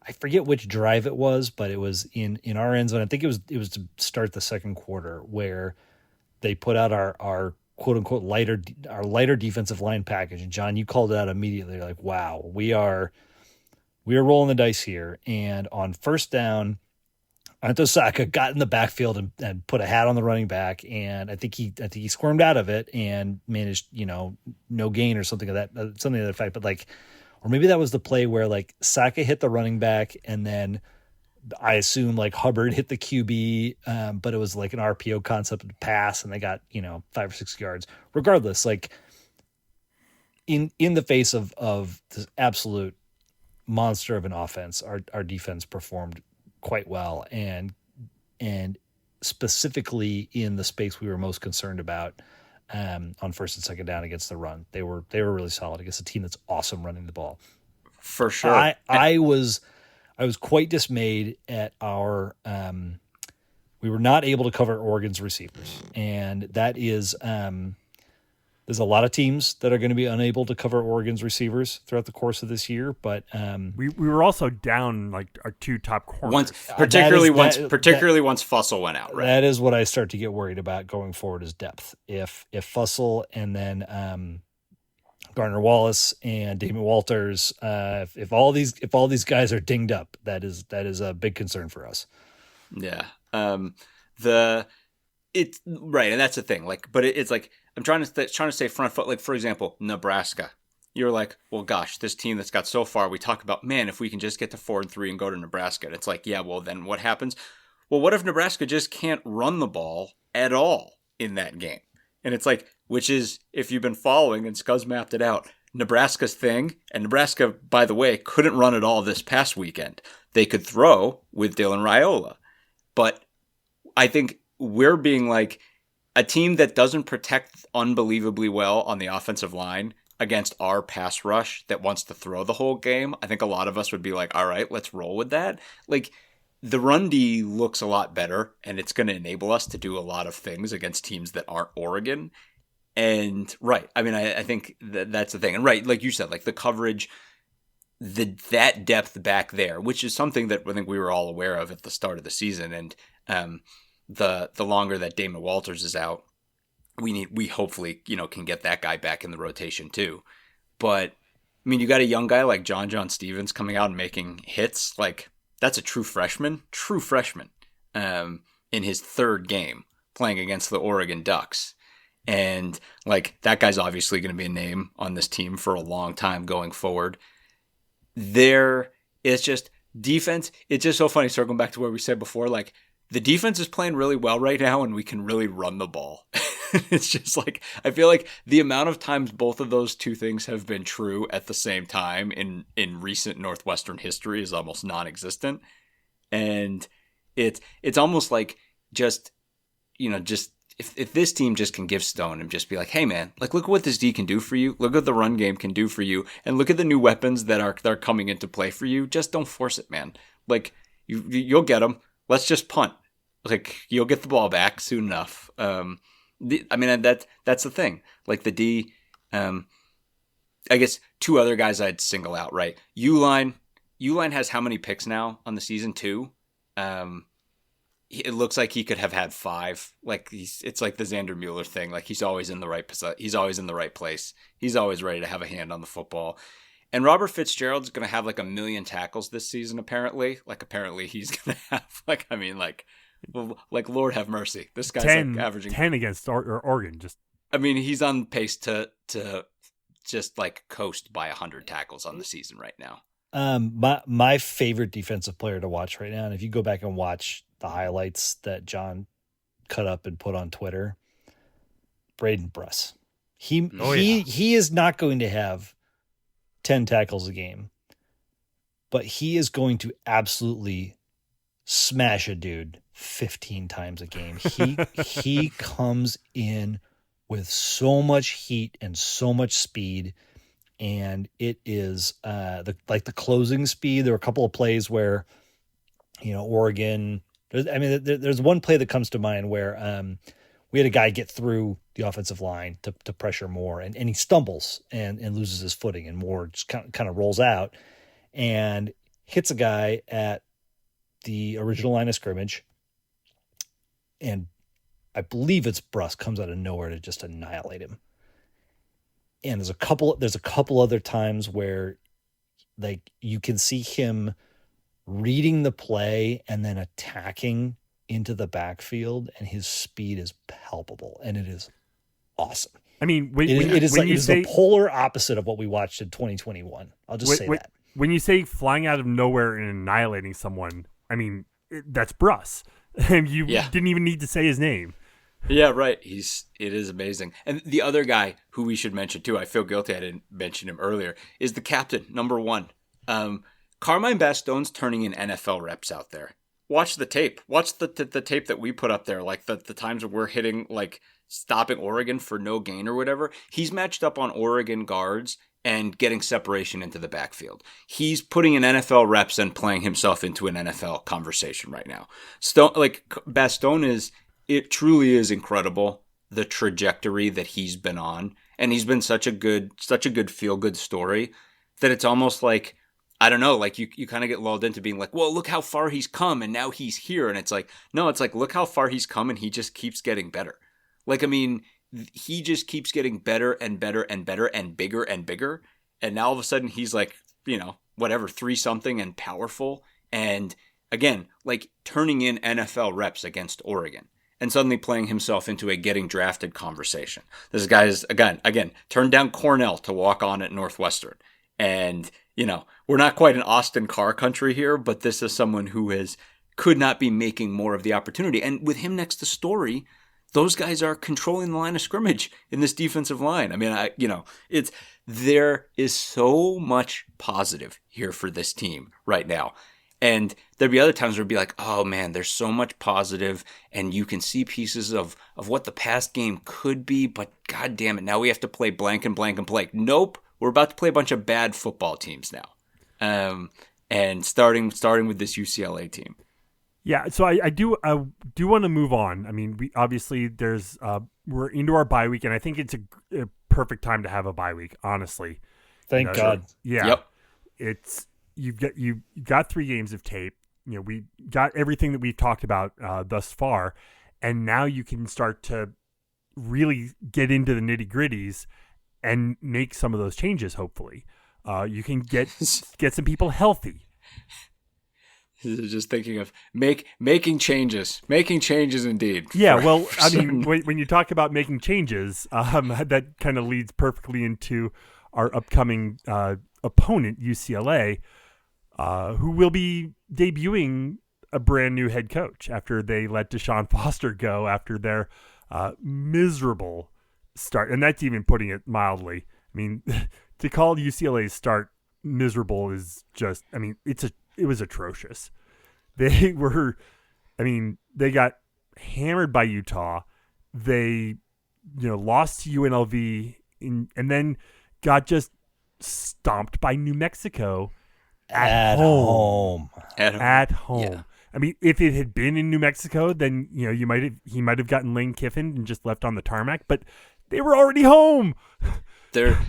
I forget which drive it was, but it was in our end zone. I think it was to start the second quarter where they put out our quote unquote lighter defensive line package. And John, you called it out immediately. Like, wow, we are rolling the dice here. And on first down, Anto Saka got in the backfield and put a hat on the running back, and I think he squirmed out of it and managed, no gain or something of that effect. But like, or maybe that was the play where like Saka hit the running back, and then I assume like Hubbard hit the QB, but it was like an RPO concept pass, and they got 5 or 6 yards. Regardless, like in the face of this absolute monster of an offense, our defense performed quite well, and specifically in the space we were most concerned about on first and second down against the run. They were really solid against a team that's awesome running the ball. For sure. I was quite dismayed at our we were not able to cover Oregon's receivers, and that is There's a lot of teams that are going to be unable to cover Oregon's receivers throughout the course of this year, but we were also down like our 2 top corners. Once Fussell went out, right? That is what I start to get worried about going forward, is depth. If Fussell and then Garner Wallace and Damon Walters, if all these guys are dinged up, that is a big concern for us. Yeah. It's right, and that's the thing. Like, but it's like I'm trying to stay front foot. Like, for example, Nebraska. You're like, well, gosh, this team that's got so far. We talk about, man, if we can just get to 4-3 and go to Nebraska. And it's like, yeah, well, then what happens? Well, what if Nebraska just can't run the ball at all in that game? And it's like, which is, if you've been following, and Scuzz mapped it out, Nebraska's thing. And Nebraska, by the way, couldn't run at all this past weekend. They could throw with Dylan Raiola, but I think we're being like a team that doesn't protect unbelievably well on the offensive line against our pass rush that wants to throw the whole game. I think a lot of us would be like, all right, let's roll with that. Like, the run D looks a lot better, and it's going to enable us to do a lot of things against teams that aren't Oregon. And right, I mean, I think that's the thing. And right, like you said, like the coverage, that depth back there, which is something that I think we were all aware of at the start of the season. And the longer that Damon Walters is out, we hopefully, can get that guy back in the rotation too. But I mean, you got a young guy like John Stevens coming out and making hits. Like, that's a true freshman, in his 3rd game playing against the Oregon Ducks. And like, that guy's obviously going to be a name on this team for a long time going forward. It's just defense. It's just so funny, circling back to what we said before, like, the defense is playing really well right now, and we can really run the ball. It's just like, I feel like the amount of times both of those two things have been true at the same time in recent Northwestern history is almost non-existent. And it's almost like just if this team just can give Stone and just be like, hey man, like, look what this D can do for you. Look what the run game can do for you. And look at the new weapons that are coming into play for you. Just don't force it, man. Like, you'll get them. Let's just punt. Like, you'll get the ball back soon enough. That's the thing. Like, the D, I guess 2 other guys I'd single out, right? Uline has how many picks now on the season? 2. It looks like he could have had 5. Like, it's like the Xander Mueller thing. Like, he's always in the right he's always in the right place. He's always ready to have a hand on the football. And Robert Fitzgerald's going to have like 1 million tackles this season, apparently. Like, apparently he's going to have, like, I mean, like Lord have mercy. This guy's 10, like averaging 10 against Oregon. I mean, he's on pace to just like coast by 100 tackles on the season right now. My favorite defensive player to watch right now, and if you go back and watch the highlights that John cut up and put on Twitter, Braden Bruss. He is not going to have 10 tackles a game, but he is going to absolutely smash a dude 15 times a game. He comes in with so much heat and so much speed, and it is the closing speed. There were a couple of plays where, Oregon. There's one play that comes to mind where we had a guy get through the offensive line to pressure Moore, and he stumbles and loses his footing, and Moore just kind of rolls out and hits a guy at the original line of scrimmage. And I believe it's Bruss comes out of nowhere to just annihilate him. And there's a couple other times where, like, you can see him reading the play and then attacking into the backfield, and his speed is palpable, and it is awesome. I mean, it is the polar opposite of what we watched in 2021. I'll just say that. When you say flying out of nowhere and annihilating someone, I mean, that's Bruss. You didn't even need to say his name. Yeah, right. It is amazing. And the other guy who we should mention too, I feel guilty I didn't mention him earlier, is the captain, number 1. Carmine Bastone's turning in NFL reps out there. Watch the tape. Watch the tape that we put up there, like the times where we're hitting, like, stopping Oregon for no gain or whatever. He's matched up on Oregon guards and getting separation into the backfield. He's putting in NFL reps and playing himself into an NFL conversation right now. Bastone it truly is incredible, the trajectory that he's been on. and he's been such a good feel good story that it's almost like, I don't know, like you kind of get lulled into being like, well, look how far he's come and now he's here. And it's like, no, it's like, look how far he's come and he just keeps getting better. Like, I mean, he just keeps getting better and better and better and bigger and bigger. And now all of a sudden he's like, whatever, 3-something and powerful. And again, like turning in NFL reps against Oregon and suddenly playing himself into a getting drafted conversation. This guy is, again, turned down Cornell to walk on at Northwestern. And, we're not quite in Austin Carr country here, but this is someone who could not be making more of the opportunity. And with him next to Story, those guys are controlling the line of scrimmage in this defensive line. I mean, there is so much positive here for this team right now. And there'd be other times where it'd be like, oh man, there's so much positive and you can see pieces of what the past game could be, but god damn it, now we have to play blank and blank and blank. Nope. We're about to play a bunch of bad football teams now. And starting with this UCLA team. Yeah, so I do want to move on. I mean, we obviously we're into our bye week, and I think it's a perfect time to have a bye week. Honestly, thank God. Yeah, yep. It's you've got 3 games of tape. We got everything that we've talked about thus far, and now you can start to really get into the nitty gritties and make some of those changes. Hopefully, you can get some people healthy. Just thinking of making changes indeed. Yeah, well, I mean, when you talk about making changes, that kind of leads perfectly into our upcoming opponent, UCLA, who will be debuting a brand new head coach after they let Deshaun Foster go after their miserable start. And that's even putting it mildly. I mean, to call UCLA's start miserable is just, I mean, it was atrocious. They got hammered by Utah. They, lost to UNLV and then got just stomped by New Mexico at home. At home. Yeah. Yeah. I mean, if it had been in New Mexico, then he might have gotten Lane Kiffin and just left on the tarmac. But they were already home. There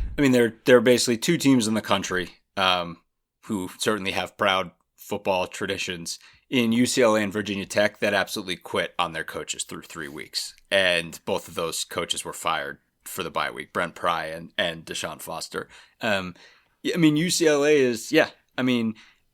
are basically 2 teams in the country who certainly have proud football traditions in UCLA and Virginia Tech that absolutely quit on their coaches through 3 weeks. And both of those coaches were fired for the bye week, Brent Pry and Deshaun Foster. I mean, UCLA is,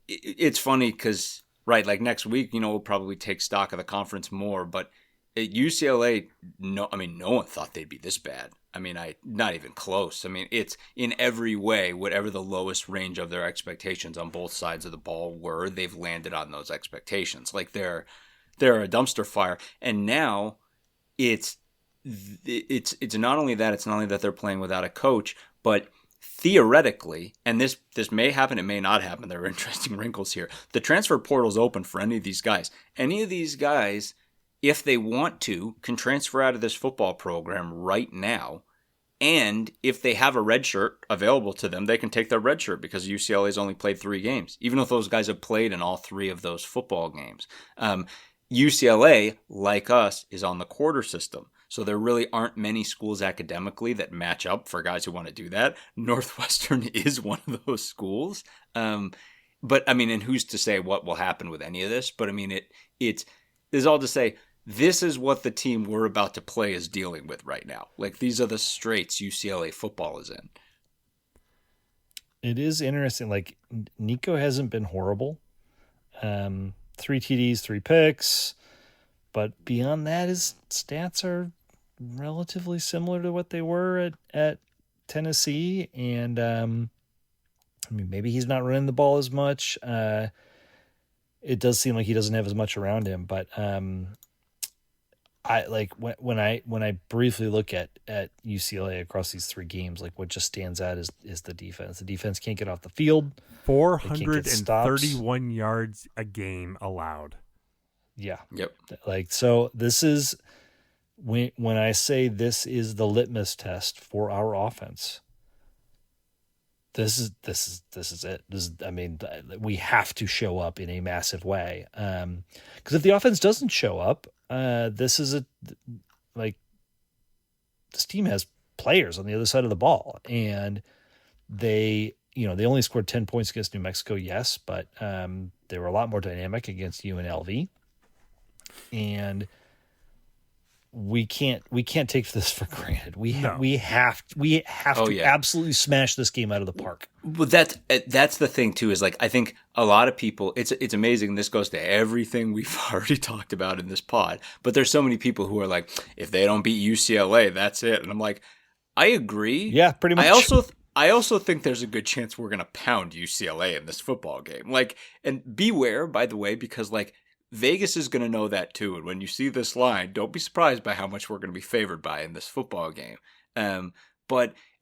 it's funny because, right, like next week, we'll probably take stock of the conference more, but at UCLA, no one thought they'd be this bad. I mean, not even close. I mean, it's in every way, whatever the lowest range of their expectations on both sides of the ball were, they've landed on those expectations. Like they're a dumpster fire. And now it's not only that they're playing without a coach, but theoretically, and this may happen, it may not happen. There are interesting wrinkles here. The transfer portal's open for any of these guys. Any of these guys, if they want to, can transfer out of this football program right now. And if they have a red shirt available to them, they can take their red shirt because UCLA's only played 3 games, even if those guys have played in all 3 of those football games. UCLA, like us, is on the quarter system. So there really aren't many schools academically that match up for guys who want to do that. Northwestern is one of those schools. But I mean, and who's to say what will happen with any of this? But I mean, it's all to say, this is what the team we're about to play is dealing with right now. Like, these are the straits UCLA football is in. It is interesting. Like, Nico hasn't been horrible. 3 TDs, 3 picks. But beyond that, his stats are relatively similar to what they were at Tennessee. And, maybe he's not running the ball as much. It does seem like he doesn't have as much around him. But, I like when I briefly look at UCLA across these 3 games, like what just stands out is the defense. The defense can't get off the field. 431 yards a game allowed. Yeah. Yep. Like, so this is when I say this is the litmus test for our offense. This is it. We have to show up in a massive way. Because if the offense doesn't show up, this team has players on the other side of the ball. And they only scored 10 points against New Mexico, yes, but they were a lot more dynamic against UNLV. And we can't take this for granted. We have to absolutely smash this game out of the park. Well, that's the thing too, is like, I think a lot of people, it's amazing. This goes to everything we've already talked about in this pod, but there's so many people who are like, if they don't beat UCLA, that's it. And I'm like, I agree. Yeah, pretty much. I also think there's a good chance we're going to pound UCLA in this football game. Like, and beware, by the way, because like, Vegas is going to know that too. And when you see this line, don't be surprised by how much we're going to be favored by in this football game. And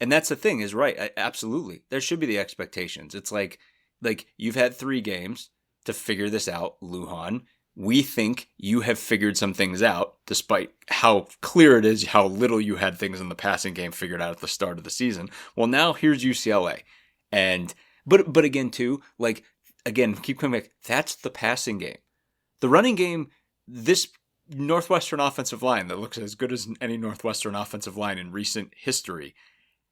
that's the thing, is right. Absolutely. There should be the expectations. It's like you've had 3 games to figure this out, Lujan. We think you have figured some things out, despite how clear it is how little you had things in the passing game figured out at the start of the season. Well, now here's UCLA. But again, too, like, again, keep coming back. That's the passing game. The running game, this Northwestern offensive line that looks as good as any Northwestern offensive line in recent history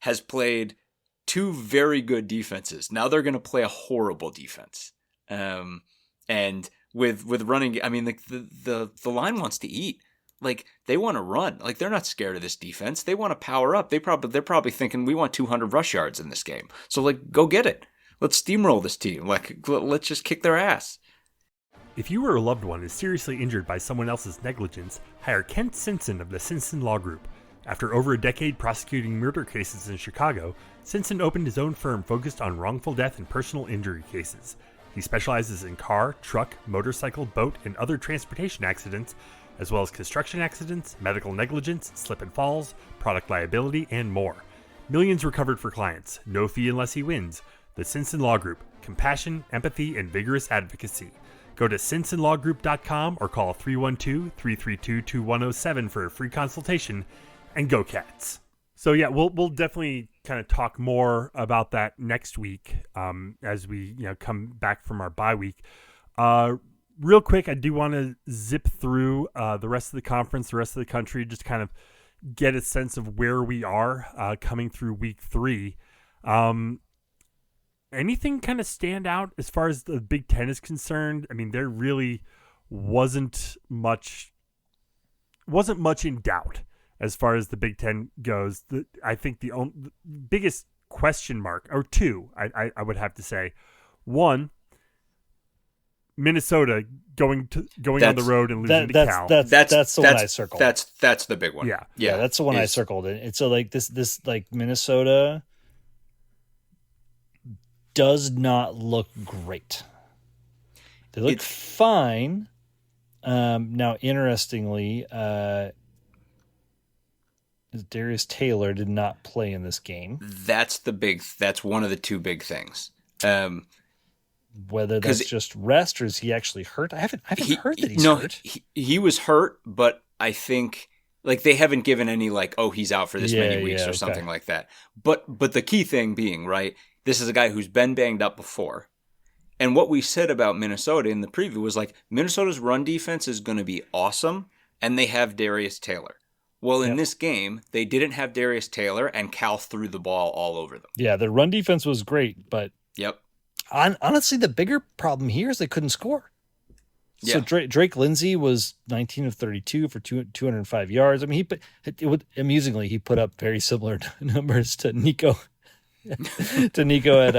has played 2 very good defenses. Now they're going to play a horrible defense. And with running, I mean, like the line wants to eat. Like, they want to run. Like, they're not scared of this defense. They want to power up. They're probably thinking, we want 200 rush yards in this game. So, like, go get it. Let's steamroll this team. Like, let's just kick their ass. If you or a loved one is seriously injured by someone else's negligence, hire Kent Simpson of the Simpson Law Group. After over a decade prosecuting murder cases in Chicago, Simpson opened his own firm focused on wrongful death and personal injury cases. He specializes in car, truck, motorcycle, boat, and other transportation accidents, as well as construction accidents, medical negligence, slip and falls, product liability, and more. Millions recovered for clients. No fee unless he wins. The Simpson Law Group. Compassion, empathy, and vigorous advocacy. Go to simpsonlawgroup.com or call 312-332-2107 for a free consultation, and go Cats. So yeah, we'll definitely kind of talk more about that next week as we come back from our bye week. Real quick, I do want to zip through the rest of the conference, the rest of the country, just kind of get a sense of where we are coming through week 3. Anything kind of stand out as far as the Big Ten is concerned? I mean, there really wasn't much in doubt as far as the Big Ten goes. I think the biggest question mark, or 2, I would have to say. 1, Minnesota going on the road and losing to Cal. That's the one I circled. That's the big one. Yeah, that's the one I circled. And so like this like Minnesota does not look great. They look fine. Now, interestingly, Darius Taylor did not play in this game. That's one of the 2 big things. Whether that's just rest or is he actually hurt? I haven't heard that he's hurt. He was hurt, but I think like they haven't given any like, oh, he's out for this many weeks or something like that. But the key thing being, right, this is a guy who's been banged up before. And what we said about Minnesota in the preview was like, Minnesota's run defense is going to be awesome, and they have Darius Taylor. Well, in this game, they didn't have Darius Taylor, and Cal threw the ball all over them. Yeah, the run defense was great, but honestly, the bigger problem here is they couldn't score. So Drake Lindsay was 19 of 32 for 205 yards. I mean, amusingly, he put up very similar numbers to Nico. To Nico at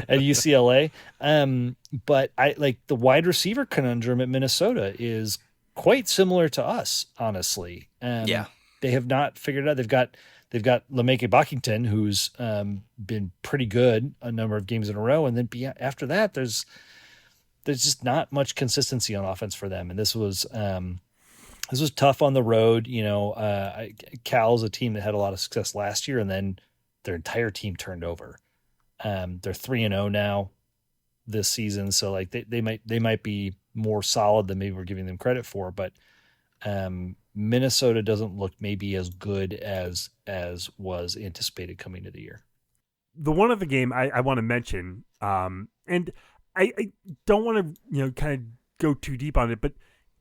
UCLA. But I like the wide receiver conundrum at Minnesota is quite similar to us, honestly. They have not figured it out. They've got LeMake Buckington, who's been pretty good a number of games in a row, and then after that, there's just not much consistency on offense for them. And this was tough on the road. Cal's a team that had a lot of success last year, and then their entire team turned over. They're 3-0 now this season, so like they might be more solid than maybe we're giving them credit for. But Minnesota doesn't look maybe as good as was anticipated coming to the year. The one of the game I want to mention, and I don't want to kind of go too deep on it, but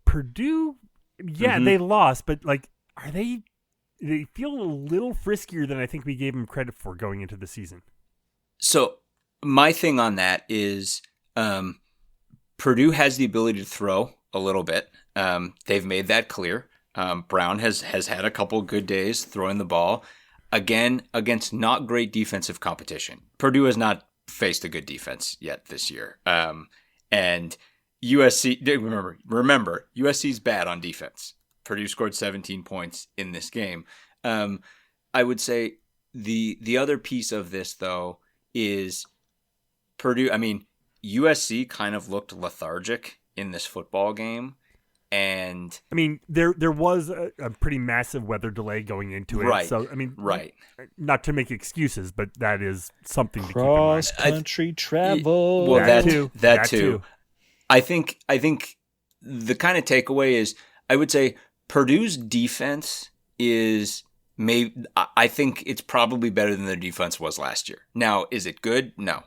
Purdue, they lost, but like, are they they feel a little friskier than I think we gave them credit for going into the season. So my thing on that is Purdue has the ability to throw a little bit. They've made that clear. Brown has had a couple good days throwing the ball. Again, against not great defensive competition. Purdue has not faced a good defense yet this year. And USC, remember, USC's bad on defense. Purdue scored 17 points in this game. I would say the other piece of this, though, is Purdue. I mean, USC kind of looked lethargic in this football game. And I mean, there was a pretty massive weather delay going into it. Right. So, I mean, right. Not to make excuses, but that is something to keep in mind. Cross country travel. Well, that too. too. I think the kind of takeaway is I would say Purdue's defense is I think it's probably better than their defense was last year. Now, is it good? No.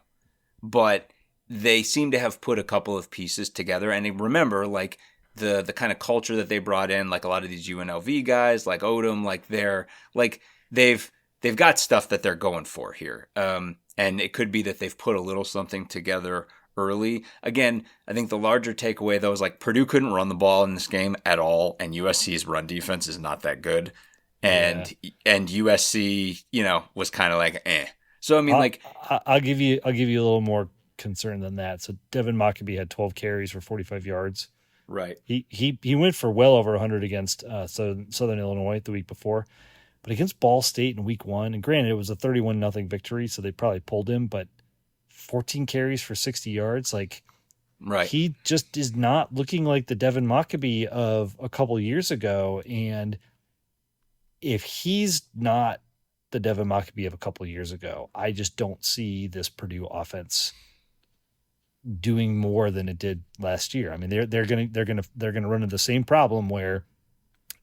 But they seem to have put a couple of pieces together. And remember, like, the kind of culture that they brought in, like a lot of these UNLV guys, like Odom, they've got stuff that they're going for here. And it could be that they've put a little something together early. Again, I think the larger takeaway, though, is like Purdue couldn't run the ball in this game at all, and USC's run defense is not that good. And USC, was kind of like, eh. So I mean, I'll give you a little more concern than that. So Devin Mockabee had 12 carries for 45 yards. Right. He went for well over 100 against Southern Illinois the week before, but against Ball State in week 1, and granted it was a 31-0 victory, so they probably pulled him, but 14 carries for 60 yards, right. He just is not looking like the Devin Mockabee of a couple years ago, and if he's not the Devin Mockabee of a couple years ago, I just don't see this Purdue offense doing more than it did last year. I mean, they're gonna run into the same problem where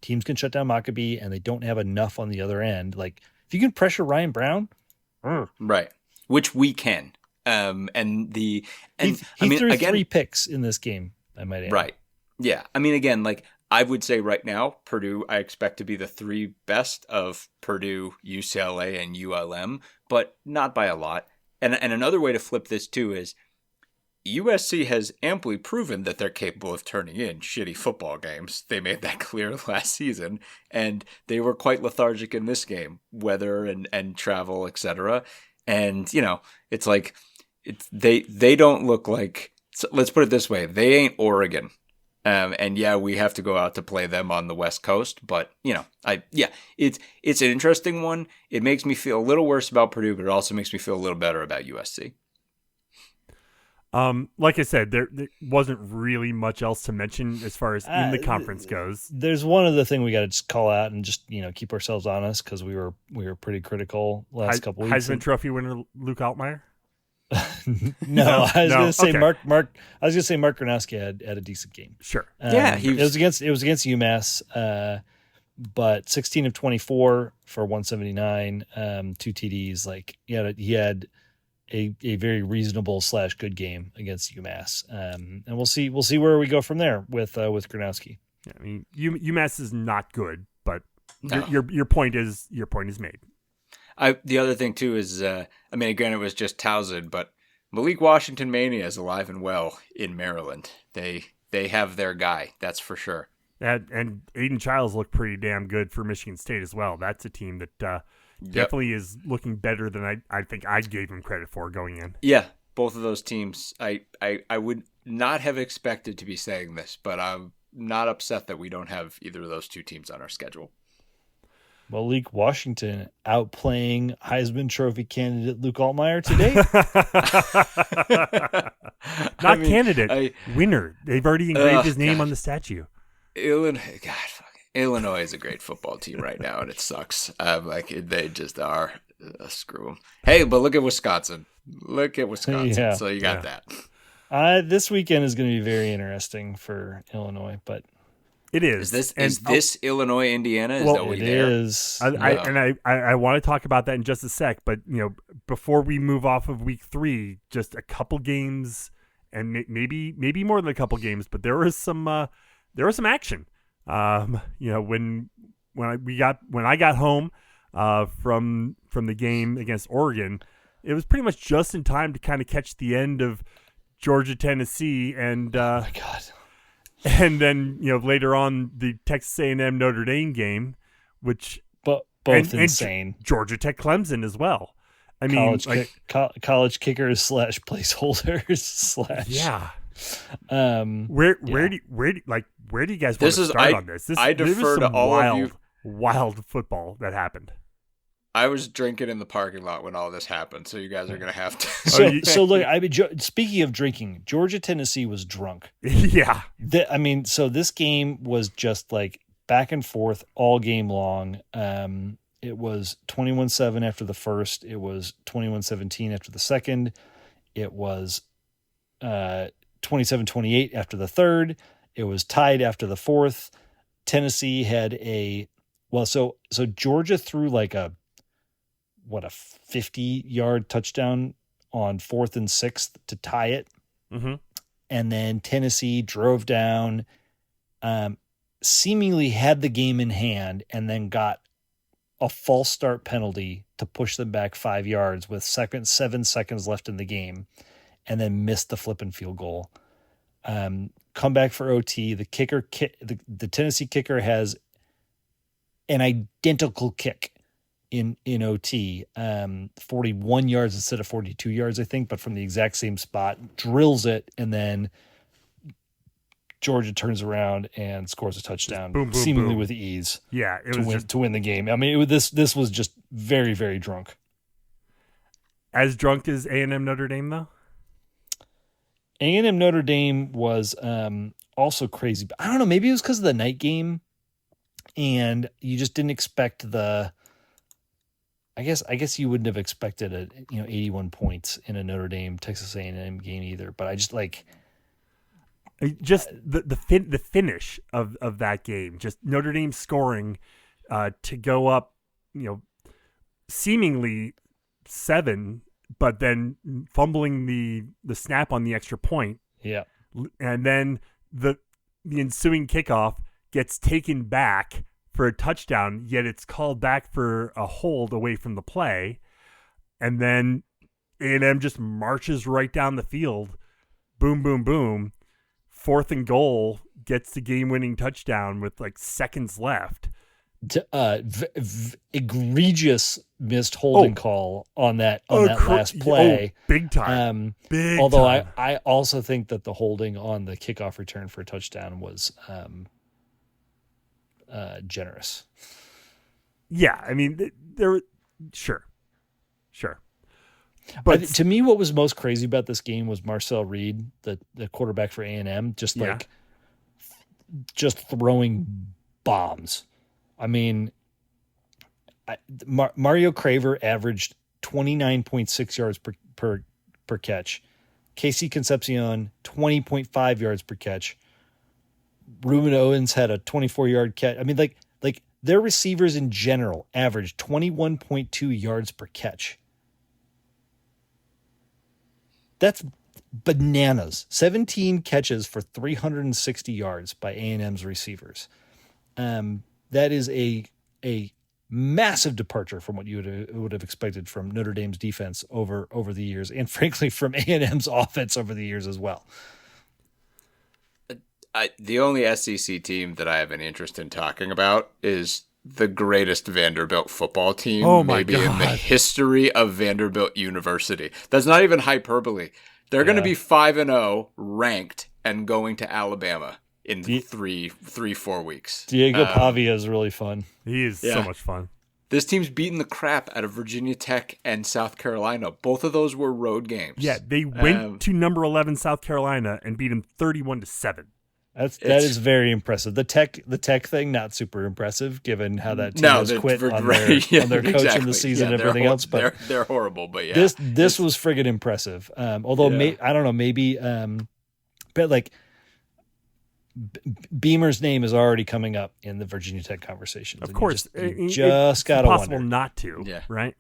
teams can shut down Mockabee and they don't have enough on the other end. Like, if you can pressure Ryan Brown, right, which we can. He threw 3 picks in this game, I might add. Right. Yeah. I mean, again, like I would say right now, Purdue, I expect to be the 3 best of Purdue, UCLA, and ULM, but not by a lot. And another way to flip this too is USC has amply proven that they're capable of turning in shitty football games. They made that clear last season, and they were quite lethargic in this game, weather and travel, etc. And it's like they don't look like. Let's put it this way: they ain't Oregon. And yeah, we have to go out to play them on the West Coast, but it's an interesting one. It makes me feel a little worse about Purdue, but it also makes me feel a little better about USC. Like I said, there wasn't really much else to mention as far as in the conference goes. There's one other thing we got to just call out and just keep ourselves honest, because we were pretty critical last couple weeks. Heisman Trophy winner Luke Altmaier. No, I was going to say okay. Mark. I was going to say Mark Gronowski had a decent game. Sure. It was against UMass, but 16 of 24 for 179, 2 TDs. Like he had a very reasonable / good game against UMass, and we'll see where we go from there with Gronowski. Yeah, I mean, UMass is not good, but no. your point is made. The other thing too is, again, it was just Towson, but Malik Washington Mania is alive and well in Maryland. They have their guy, that's for sure. And Aiden Childs looked pretty damn good for Michigan State as well. That's a team that definitely is looking better than I think I gave him credit for going in. Yeah, both of those teams. I would not have expected to be saying this, but I'm not upset that we don't have either of those 2 teams on our schedule. Malik Washington outplaying Heisman Trophy candidate Luke Altmaier today. Candidate, winner. They've already engraved his name on the statue. Illinois is a great football team right now, and it sucks. They just are. Screw them. Hey, but look at Wisconsin. Yeah. So you got that. This weekend is going to be very interesting for Illinois, but it is. Is this Illinois, Indiana? Is that what it is. I want to talk about that in just a sec, but before we move off of week 3, just a couple games, and maybe more than a couple games, but there was some action. When when I got home from the game against Oregon, it was pretty much just in time to kind of catch the end of Georgia Tennessee and oh my God. And then later on the Texas A&M Notre Dame game, which both insane. And Georgia Tech Clemson as well. I mean, college kickers / placeholders / yeah. Where do you guys want to start on this? I defer to all of you. Wild football that happened. I was drinking in the parking lot when all this happened, so you guys are going to have to. So look, I mean, speaking of drinking, Georgia Tennessee was drunk. Yeah. So this game was just like back and forth all game long. It was 21-7 after the first. It was 21-17 after the second. It was 27-28 after the third. It was tied after the fourth. Tennessee had so Georgia threw like a 50-yard touchdown on 4th and 6th to tie it. Mm-hmm. And then Tennessee drove down, seemingly had the game in hand, and then got a false start penalty to push them back 5 yards with 7 seconds left in the game, and then missed the flipping field goal. Come back for OT. The kicker, the Tennessee kicker, has an identical kick in OT, 41 yards instead of 42 yards, I think, but from the exact same spot, drills it, and then Georgia turns around and scores a touchdown, boom, seemingly boom. With ease. Yeah, to win the game. I mean, this was just very, very drunk. As drunk as A&M Notre Dame, though? A&M Notre Dame was also crazy. But I don't know, maybe it was because of the night game, and you just didn't expect I guess you wouldn't have expected 81 points in a Notre Dame Texas A&M game either. But I just the finish of that game, just Notre Dame scoring to go up, seemingly 7, but then fumbling the snap on the extra point. Yeah, and then the ensuing kickoff gets taken back for a touchdown, yet it's called back for a hold away from the play. And then A&M just marches right down the field. Boom, boom, boom. 4th and goal, gets the game-winning touchdown with seconds left. Egregious missed holding call on that last play. Big time. Although time. I also think that the holding on the kickoff return for a touchdown was generous. Yeah, I mean, there. Sure. But to me, what was most crazy about this game was Marcel Reed, the quarterback for A&M, just throwing bombs. I mean, Mario Craver averaged 29.6 yards per catch. Casey Concepcion, 20.5 yards per catch. Ruben Owens had a 24-yard catch. I mean, their receivers in general averaged 21.2 yards per catch. That's bananas. 17 catches for 360 yards by A&M's receivers. That is a massive departure from what you would have expected from Notre Dame's defense over the years, and frankly from A&M's offense over the years as well. The only SEC team that I have any interest in talking about is the greatest Vanderbilt football team in the history of Vanderbilt University. That's not even hyperbole. They're going to be 5-0 ranked and going to Alabama in 3-4 weeks. Diego Pavia is really fun. He is so much fun. This team's beating the crap out of Virginia Tech and South Carolina. Both of those were road games. Yeah, they went to number 11 South Carolina and beat them 31-7. That is very impressive. The tech thing, not super impressive, given how that team has quit on their coach in the season and everything else. But they're horrible. But yeah, this was friggin' impressive. Although I don't know, maybe, but Beamer's name is already coming up in the Virginia Tech conversations. Of course, you just gotta impossible wonder. not to. Yeah, right.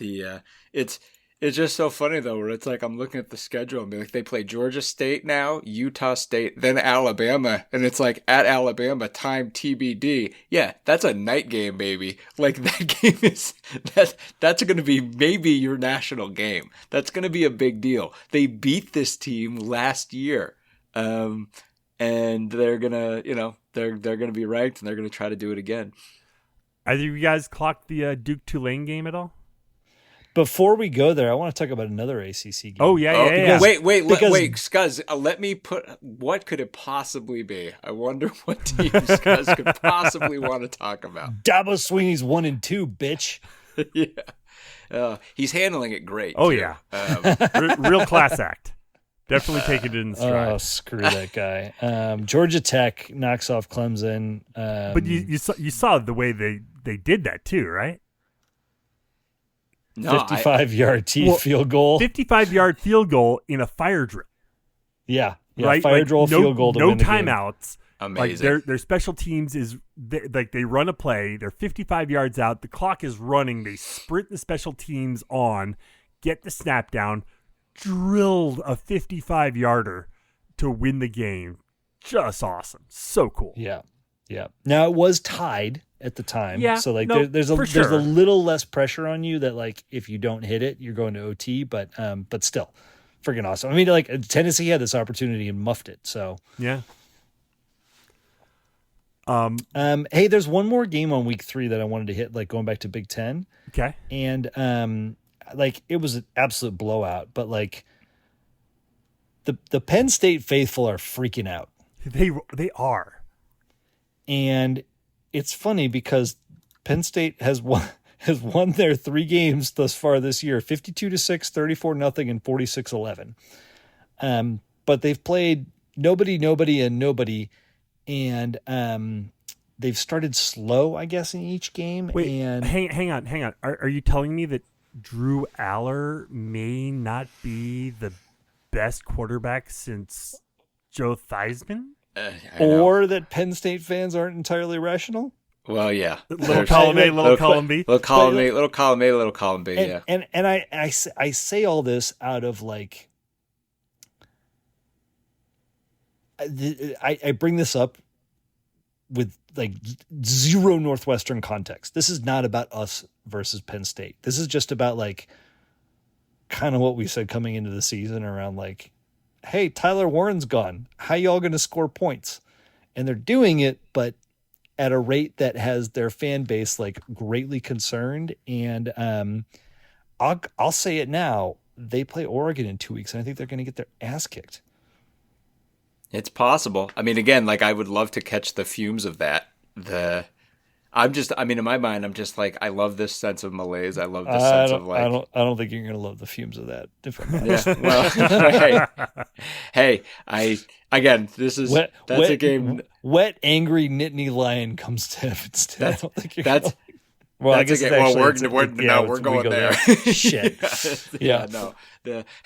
Yeah. It's It's just so funny though, where it's like I'm looking at the schedule and be like, they play Georgia State now, Utah State, then Alabama, and it's like at Alabama, time TBD. Yeah, that's a night game, baby. Like that game is that's going to be maybe your national game. That's going to be a big deal. They beat this team last year, and they're gonna, they're gonna be ranked, and they're gonna try to do it again. Either of you guys clocked the Duke Tulane game at all? Before we go there, I want to talk about another ACC game. Oh yeah. Wait, Scuzz, let me put. What could it possibly be? I wonder what team Scuzz could possibly want to talk about. Dabo Swinney's 1-2, bitch. Yeah, he's handling it great. Oh too. yeah, real class act. Definitely taking it in stride. Oh, screw that guy. Georgia Tech knocks off Clemson. But you saw the way they did that too, right? No, 55-yard field goal. 55-yard field goal in a fire drill. Yeah, right? Fire drill field goal to win the game. No timeouts. Amazing. Like their special teams is they run a play. They're 55 yards out. The clock is running. They sprint the special teams on, get the snap down, drilled a 55-yarder to win the game. Just awesome. So cool. Yeah. Now it was tied at the time. Yeah. So like there's a little less pressure on you that like if you don't hit it, you're going to OT, but still freaking awesome. I mean, like Tennessee had this opportunity and muffed it. So yeah. Hey, there's one more game on week 3 that I wanted to hit, like going back to Big Ten. Okay. And like it was an absolute blowout, but like the Penn State faithful are freaking out. They are. And it's funny because Penn State has won their 3 games thus far this year, 52-6, 34-0, and 46-11. But they've played nobody, and they've started slow, I guess, in each game. Wait, and hang on. Are you telling me that Drew Aller may not be the best quarterback since Joe Theismann? Or that Penn State fans aren't entirely rational? Well, yeah. Little column A, little column B. Little column A, little column A, little column B, yeah. And I say all this out of like, I bring this up with like zero Northwestern context. This is not about us versus Penn State. This is just about like kind of what we said coming into the season around like, hey, Tyler Warren's gone. How y'all going to score points? And they're doing it, but at a rate that has their fan base like greatly concerned. And I'll say it now. They play Oregon in 2 weeks, and I think they're going to get their ass kicked. It's possible. I mean, again, like I would love to catch the fumes of that. In my mind, I'm just like, I love this sense of malaise. I love this sense of like. I don't think you're going to love the fumes of that. Yeah, well, hey, this is that's a game. Wet, angry Nittany Lion comes to Evanston. I don't think you're. That's. Well, I guess we're going there. Shit. Yeah. No.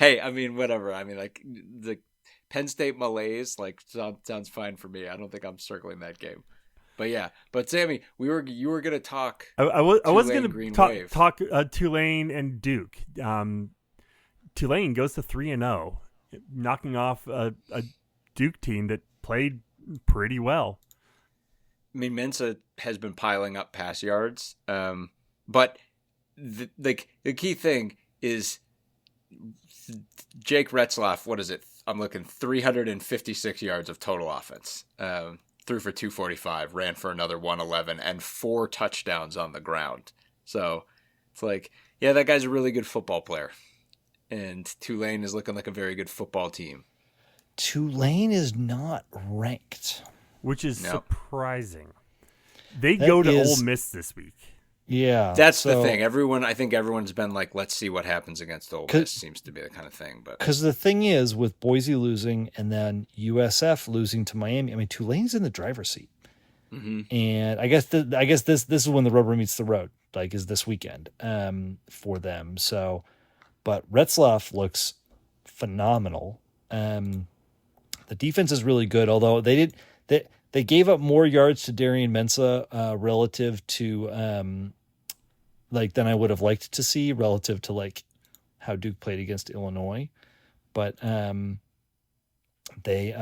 I mean, whatever. I mean, like the Penn State malaise, like sounds fine for me. I don't think I'm circling that game. But yeah, Sammy, you were gonna talk. I was gonna talk Tulane and Duke. Tulane goes to 3-0, knocking off a Duke team that played pretty well. I mean, Mensa has been piling up pass yards, but the key thing is Jake Retzlaff. What is it? I'm looking 356 yards of total offense. Threw for 245, ran for another 111, and 4 touchdowns on the ground. So it's like, yeah, that guy's a really good football player. And Tulane is looking like a very good football team. Tulane is not ranked, which is surprising. They go to Ole Miss this week. Yeah, that's the thing. I think everyone's been like, let's see what happens against Ole Miss. Seems to be the kind of thing. But because the thing is, with Boise losing and then USF losing to Miami, I mean, Tulane's in the driver's seat. Mm-hmm. And I guess this is when the rubber meets the road. Like, is this weekend for them? So, but Retzlaff looks phenomenal. The defense is really good, although they gave up more yards to Darian Mensah relative to than I would have liked to see relative to like how Duke played against Illinois, but they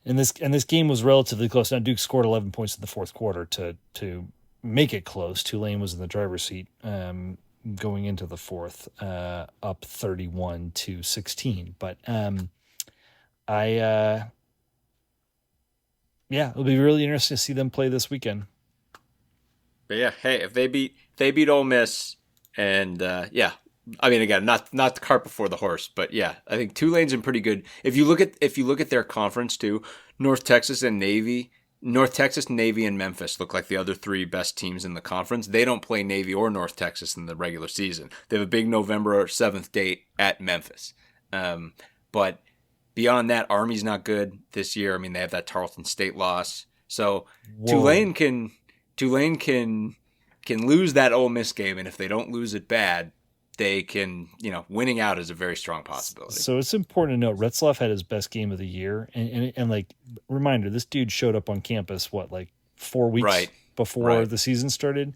and this game was relatively close. Now Duke scored 11 points in the fourth quarter to make it close. Tulane was in the driver's seat going into the fourth, up 31-16. But it'll be really interesting to see them play this weekend. But yeah, hey, if they beat Ole Miss, and I mean, again, not the cart before the horse, but yeah, I think Tulane's in pretty good. If you look at their conference too, North Texas, Navy, and Memphis look like the other three best teams in the conference. They don't play Navy or North Texas in the regular season. They have a big November 7th date at Memphis. But beyond that, Army's not good this year. I mean, they have that Tarleton State loss. So Tulane can lose that Ole Miss game, and if they don't lose it bad, they can, winning out is a very strong possibility. So it's important to note Retzlaff had his best game of the year, and like reminder, this dude showed up on campus 4 weeks before the season started.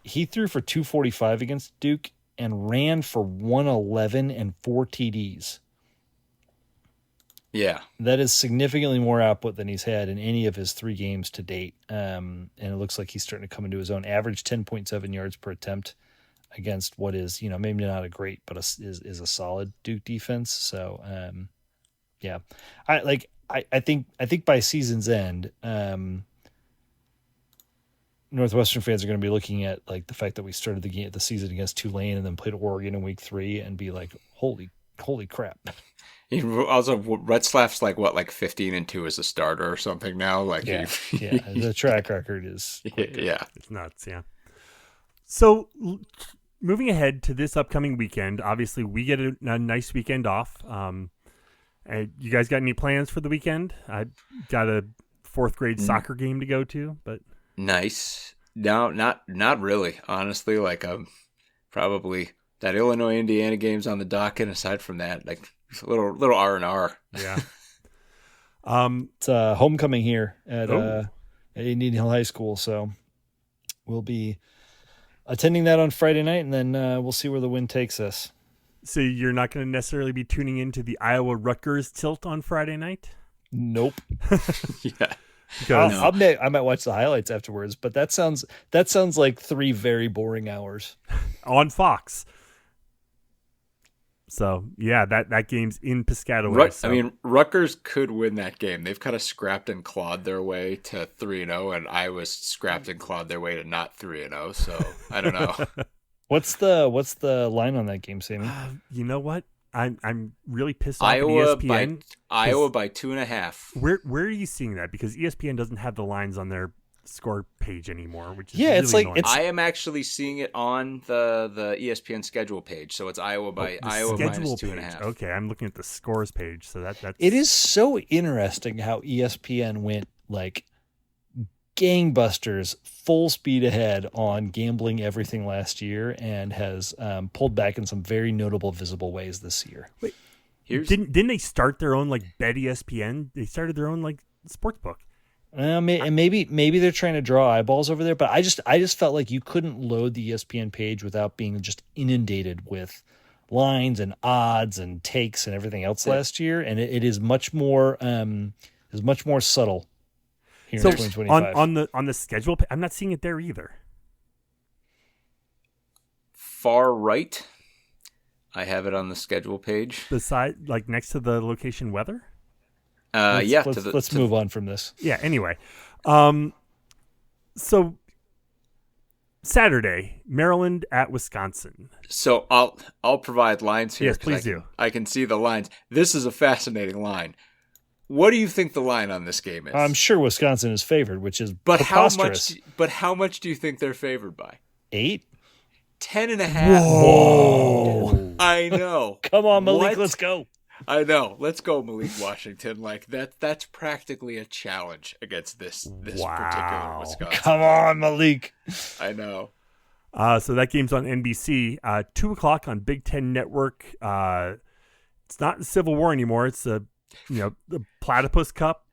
He threw for 245 against Duke and ran for 111 and 4 TDs. Yeah, that is significantly more output than he's had in any of his 3 games to date. And it looks like he's starting to come into his own. Average 10.7 yards per attempt against what is, maybe not a great, but is a solid Duke defense. So, I think by season's end, Northwestern fans are going to be looking at the fact that we started the season against Tulane and then played Oregon in week 3 and be like, holy crap. Also, Retzlaff's 15-2 as a starter or something now. The track record is it's nuts. Yeah. So, moving ahead to this upcoming weekend, obviously we get a nice weekend off. You guys got any plans for the weekend? I got a 4th grade soccer game to go to, but nice. No, not really. Honestly, probably that Illinois Indiana game's on the docket. Aside from that, a little R&R. Yeah. It's homecoming here at Indian Hill High School, so we'll be attending that on Friday night, and then we'll see where the wind takes us. So you're not going to necessarily be tuning into the Iowa-Rutgers tilt on Friday night? Nope. Yeah. I might watch the highlights afterwards, but that sounds like 3 very boring hours. On Fox. So, yeah, that game's in Piscataway. I mean, Rutgers could win that game. They've kind of scrapped and clawed their way to 3-0, and Iowa's scrapped and clawed their way to not 3-0. So, I don't know. What's the line on that game, Sammy? You know what? I'm really pissed off Iowa at ESPN. Iowa by 2.5. Where are you seeing that? Because ESPN doesn't have the lines on their score page anymore, which is it's really like annoying. I am actually seeing it on the ESPN schedule page, so it's Iowa minus 2.5. Okay, I'm looking at the scores page, so that's it is so interesting how ESPN went gangbusters, full speed ahead on gambling everything last year, and has pulled back in some very notable, visible ways this year. Wait, didn't they start their own Bet ESPN? They started their own sports book. And maybe they're trying to draw eyeballs over there, but I just felt like you couldn't load the ESPN page without being just inundated with lines and odds and takes and everything else last year, and it is much more subtle here in 2025. On the schedule, I'm not seeing it there either. Far right, I have it on the schedule page. Beside, next to the location weather. Let's move on from this. Yeah. Anyway, so Saturday, Maryland at Wisconsin. So I'll provide lines here. Yes, please do. I can see the lines. This is a fascinating line. What do you think the line on this game is? I'm sure Wisconsin is favored, which is preposterous. How much do you think they're favored by? 8? 10.5. Whoa! I know. Come on, Malik, let's go. I know. Let's go, Malik Washington. That's practically a challenge against this particular Wisconsin. Come on, Malik. I know. So that game's on NBC, 2:00 on Big Ten Network. It's not the Civil War anymore. It's the Platypus Cup,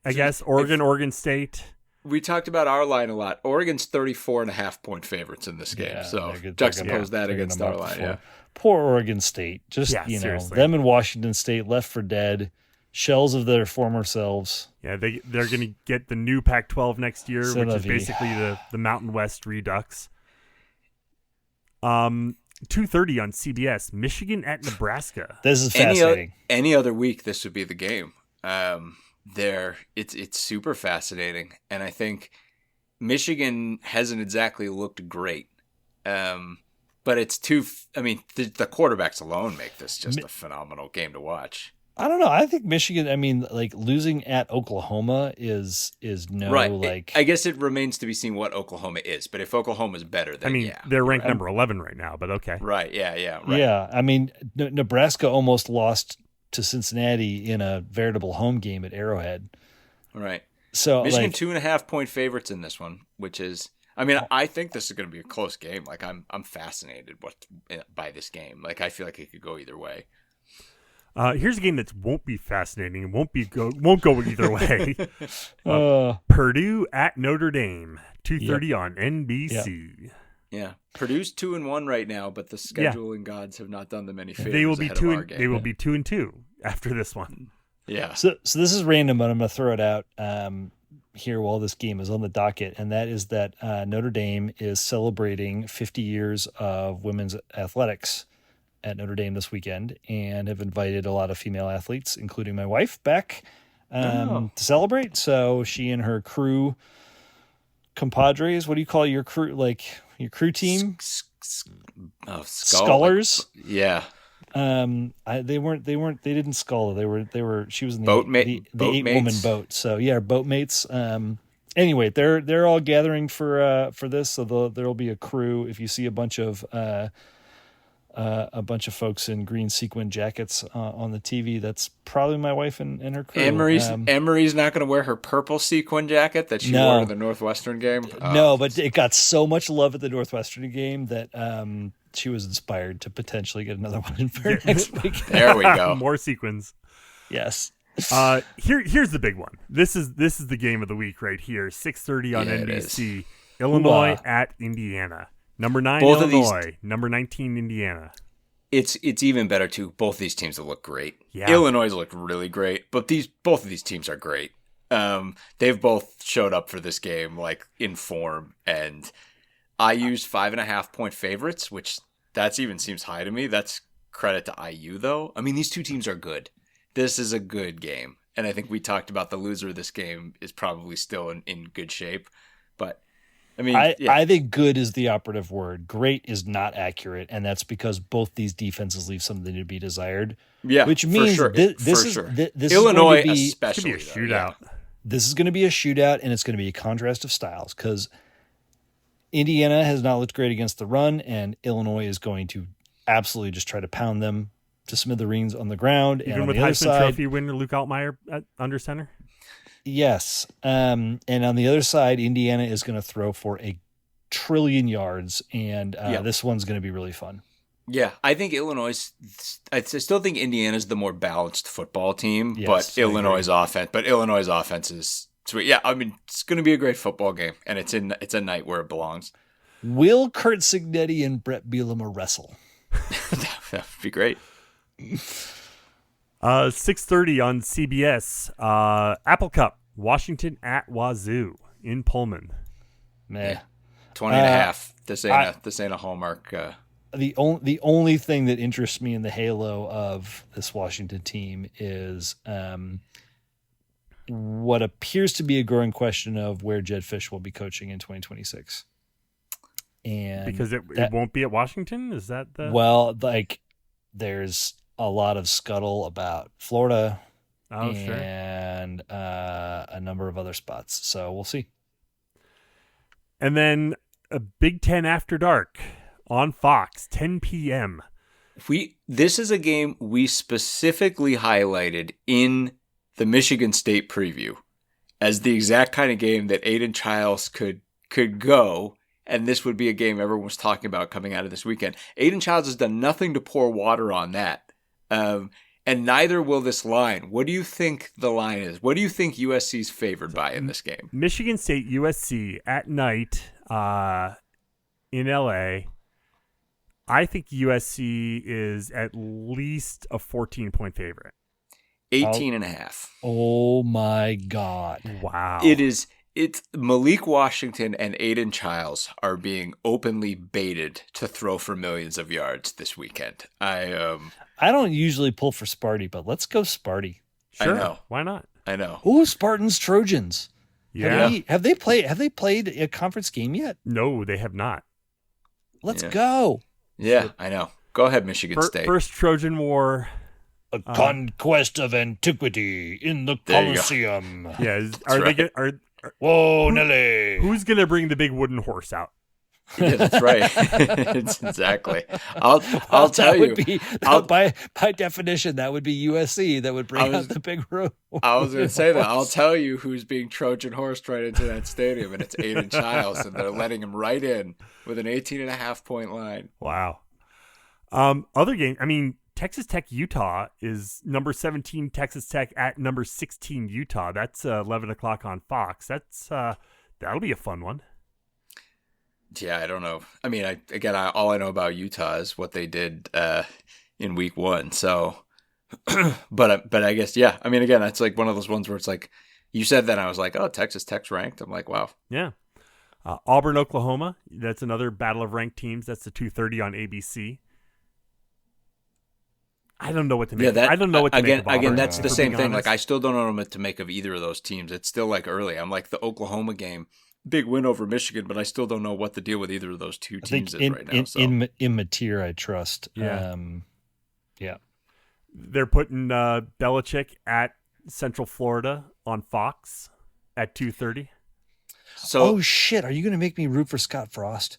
I guess. Oregon State. we talked about our line a lot. Oregon's 34.5-point favorites in this game. Yeah, So they're juxtapose that they're against gonna our mop the line. floor. Yeah. Poor Oregon State. Just, seriously. them and Washington State left for dead. Shells of their former selves. Yeah, they're going to get the new Pac-12 next year, C'est which la is vie. basically the Mountain West Redux. 2:30 on CBS, Michigan at Nebraska. This is fascinating. Any other week, this would be the game. It's super fascinating, and I think Michigan hasn't exactly looked great. But it's the quarterbacks alone make this just a phenomenal game to watch. I don't know. I think Michigan, losing at Oklahoma is Right. like. I guess it remains to be seen what Oklahoma is, but if Oklahoma's better, then they're ranked number 11 right now, but okay. Right, yeah. Right. Yeah, Nebraska almost lost to Cincinnati in a veritable home game at Arrowhead. Right. So Michigan 2.5-point favorites in this one, which is, I think this is going to be a close game. Like I'm fascinated by this game. Like I feel like it could go either way. Here's a game that won't be fascinating and won't go either way. Purdue at Notre Dame, 2:30 on NBC. Yeah, Purdue's 2-1 right now, but the scheduling gods have not done them any favors. They will be ahead of our game. They will be 2-2 after this one. Yeah. So this is random, but I'm going to throw it out here while this game is on the docket, and that is that Notre Dame is celebrating 50 years of women's athletics at Notre Dame this weekend, and have invited a lot of female athletes, including my wife, back to celebrate. So she and her crew, compadres, what do you call your crew? Like your crew team? Scullers. Yeah. They didn't scull. She was in the Boatmate- the 8-woman boat. So yeah, boatmates. Anyway, they're all gathering for this. So there'll be a crew. If you see a bunch of folks in green sequin jackets on the TV, that's probably my wife and her crew. Anne Marie's not going to wear her purple sequin jacket that she wore to the Northwestern game. No, but it got so much love at the Northwestern game that she was inspired to potentially get another one in for next week. There we go. More sequins. Yes. Here's the big one. This is the game of the week right here. 6:30 on NBC. Illinois at Indiana. Number 9 Both Illinois. Number 19 Indiana. It's even better too. Both of these teams have looked great. Yeah. Illinois looked really great, but both of these teams are great. They've both showed up for this game like in form, and I used 5.5-point favorites, which that's even seems high to me. That's credit to IU though. These two teams are good. This is a good game, and I think we talked about the loser of this game is probably still in good shape, but. I think good is the operative word. Great is not accurate, and that's because both these defenses leave something to be desired. Yeah, which means for sure. This Illinois is going to be, especially a shootout. Yeah. This is going to be a shootout, and it's going to be a contrast of styles because Indiana has not looked great against the run, and Illinois is going to absolutely just try to pound them to smithereens on the ground. Even and on with the other Heisman side, Trophy winner Luke Altmaier at under center. Yes. And on the other side, Indiana is going to throw for 1 trillion yards, and this one's going to be really fun. Yeah, I think I still think Indiana's the more balanced football team, Yes, but Illinois' offense is sweet. Yeah, it's going to be a great football game, and it's a night where it belongs. Will Kurt Signetti and Brett Bielema wrestle? That would be great. 6:30 on CBS. Apple Cup, Washington at Wazoo in Pullman. Meh. 20.5. This ain't a Hallmark. The only thing that interests me in the halo of this Washington team is what appears to be a growing question of where Jed Fish will be coaching in 2026. And because it won't be at Washington? Is that the... Well, there's a lot of scuttle about Florida and a number of other spots. So we'll see. And then a Big Ten After Dark on Fox, 10 p.m. This is a game we specifically highlighted in the Michigan State preview as the exact kind of game that Aiden Childs could go, and this would be a game everyone was talking about coming out of this weekend. Aiden Childs has done nothing to pour water on that. and neither will this line. What do you think the line is? What do you think USC's favored by in this game? Michigan State USC at night in LA. I think USC is at least a 14-point favorite. 18.5. Oh my God. Wow. It's Malik Washington and Aiden Childs are being openly baited to throw for millions of yards this weekend. I don't usually pull for Sparty, but let's go Sparty. Sure. I know. Why not? I know. Ooh, Spartans, Trojans. Yeah. Have they played a conference game yet? No, they have not. Let's go. Yeah, I know. Go ahead, Michigan State. First Trojan War. A conquest of antiquity in the Colosseum. Yeah. Whoa, Nelly. Who's going to bring the big wooden horse out? Yeah, that's right. It's exactly. I'll tell you. By definition, that would be USC that would bring out the big road. I was going to say that. I'll tell you who's being Trojan horsed right into that stadium, and it's Aiden Childs, and they're letting him right in with an 18.5-point line. Wow. Other game, I mean, Texas Tech Utah is number 17 Texas Tech at number 16 Utah. That's 11 o'clock on Fox. That'll be a fun one. Yeah, I don't know. I mean, all I know about Utah is what they did in week 1. So, but I guess, yeah. I mean, again, that's like one of those ones where it's like, you said that, and I was like, oh, Texas Tech's ranked. I'm like, wow. Yeah. Auburn, Oklahoma. That's another battle of ranked teams. That's the 2:30 on ABC. I don't know what to make. Yeah, I don't know what to make of Auburn. Again, that's the same thing. Honest. Like, I still don't know what to make of either of those teams. It's still like early. I'm like the Oklahoma game. Big win over Michigan, but I still don't know what the deal with either of those two teams is right now. In Mateer, I trust. Yeah. Yeah. They're putting Belichick at Central Florida on Fox at 2:30. So, oh shit! Are you going to make me root for Scott Frost?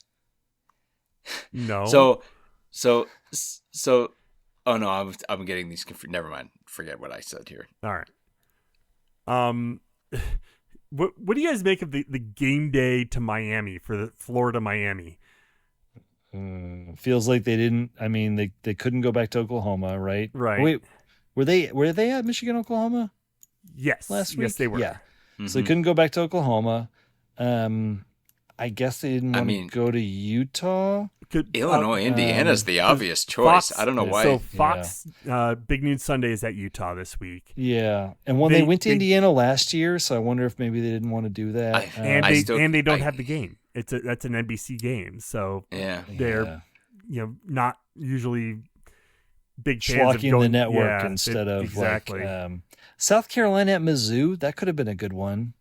No. So. Oh no, I'm getting these confused. Never mind. Forget what I said here. All right. What do you guys make of the game day to Miami for the Florida Miami? Feels like they didn't. I mean, they couldn't go back to Oklahoma, right? Right. Wait, were they at Michigan, Oklahoma? Yes. Last week. Yes, they were. Yeah. Mm-hmm. So they couldn't go back to Oklahoma. I guess they didn't want to go to Utah. Illinois, Indiana's the obvious choice. Fox, I don't know why. So Fox, Big Noon Sunday is at Utah this week. Yeah, and when they went to Indiana last year, so I wonder if maybe they didn't want to do that. And they don't have the game. That's an NBC game, so they're not usually big fans of schlocky the network instead of exactly. South Carolina at Mizzou. That could have been a good one.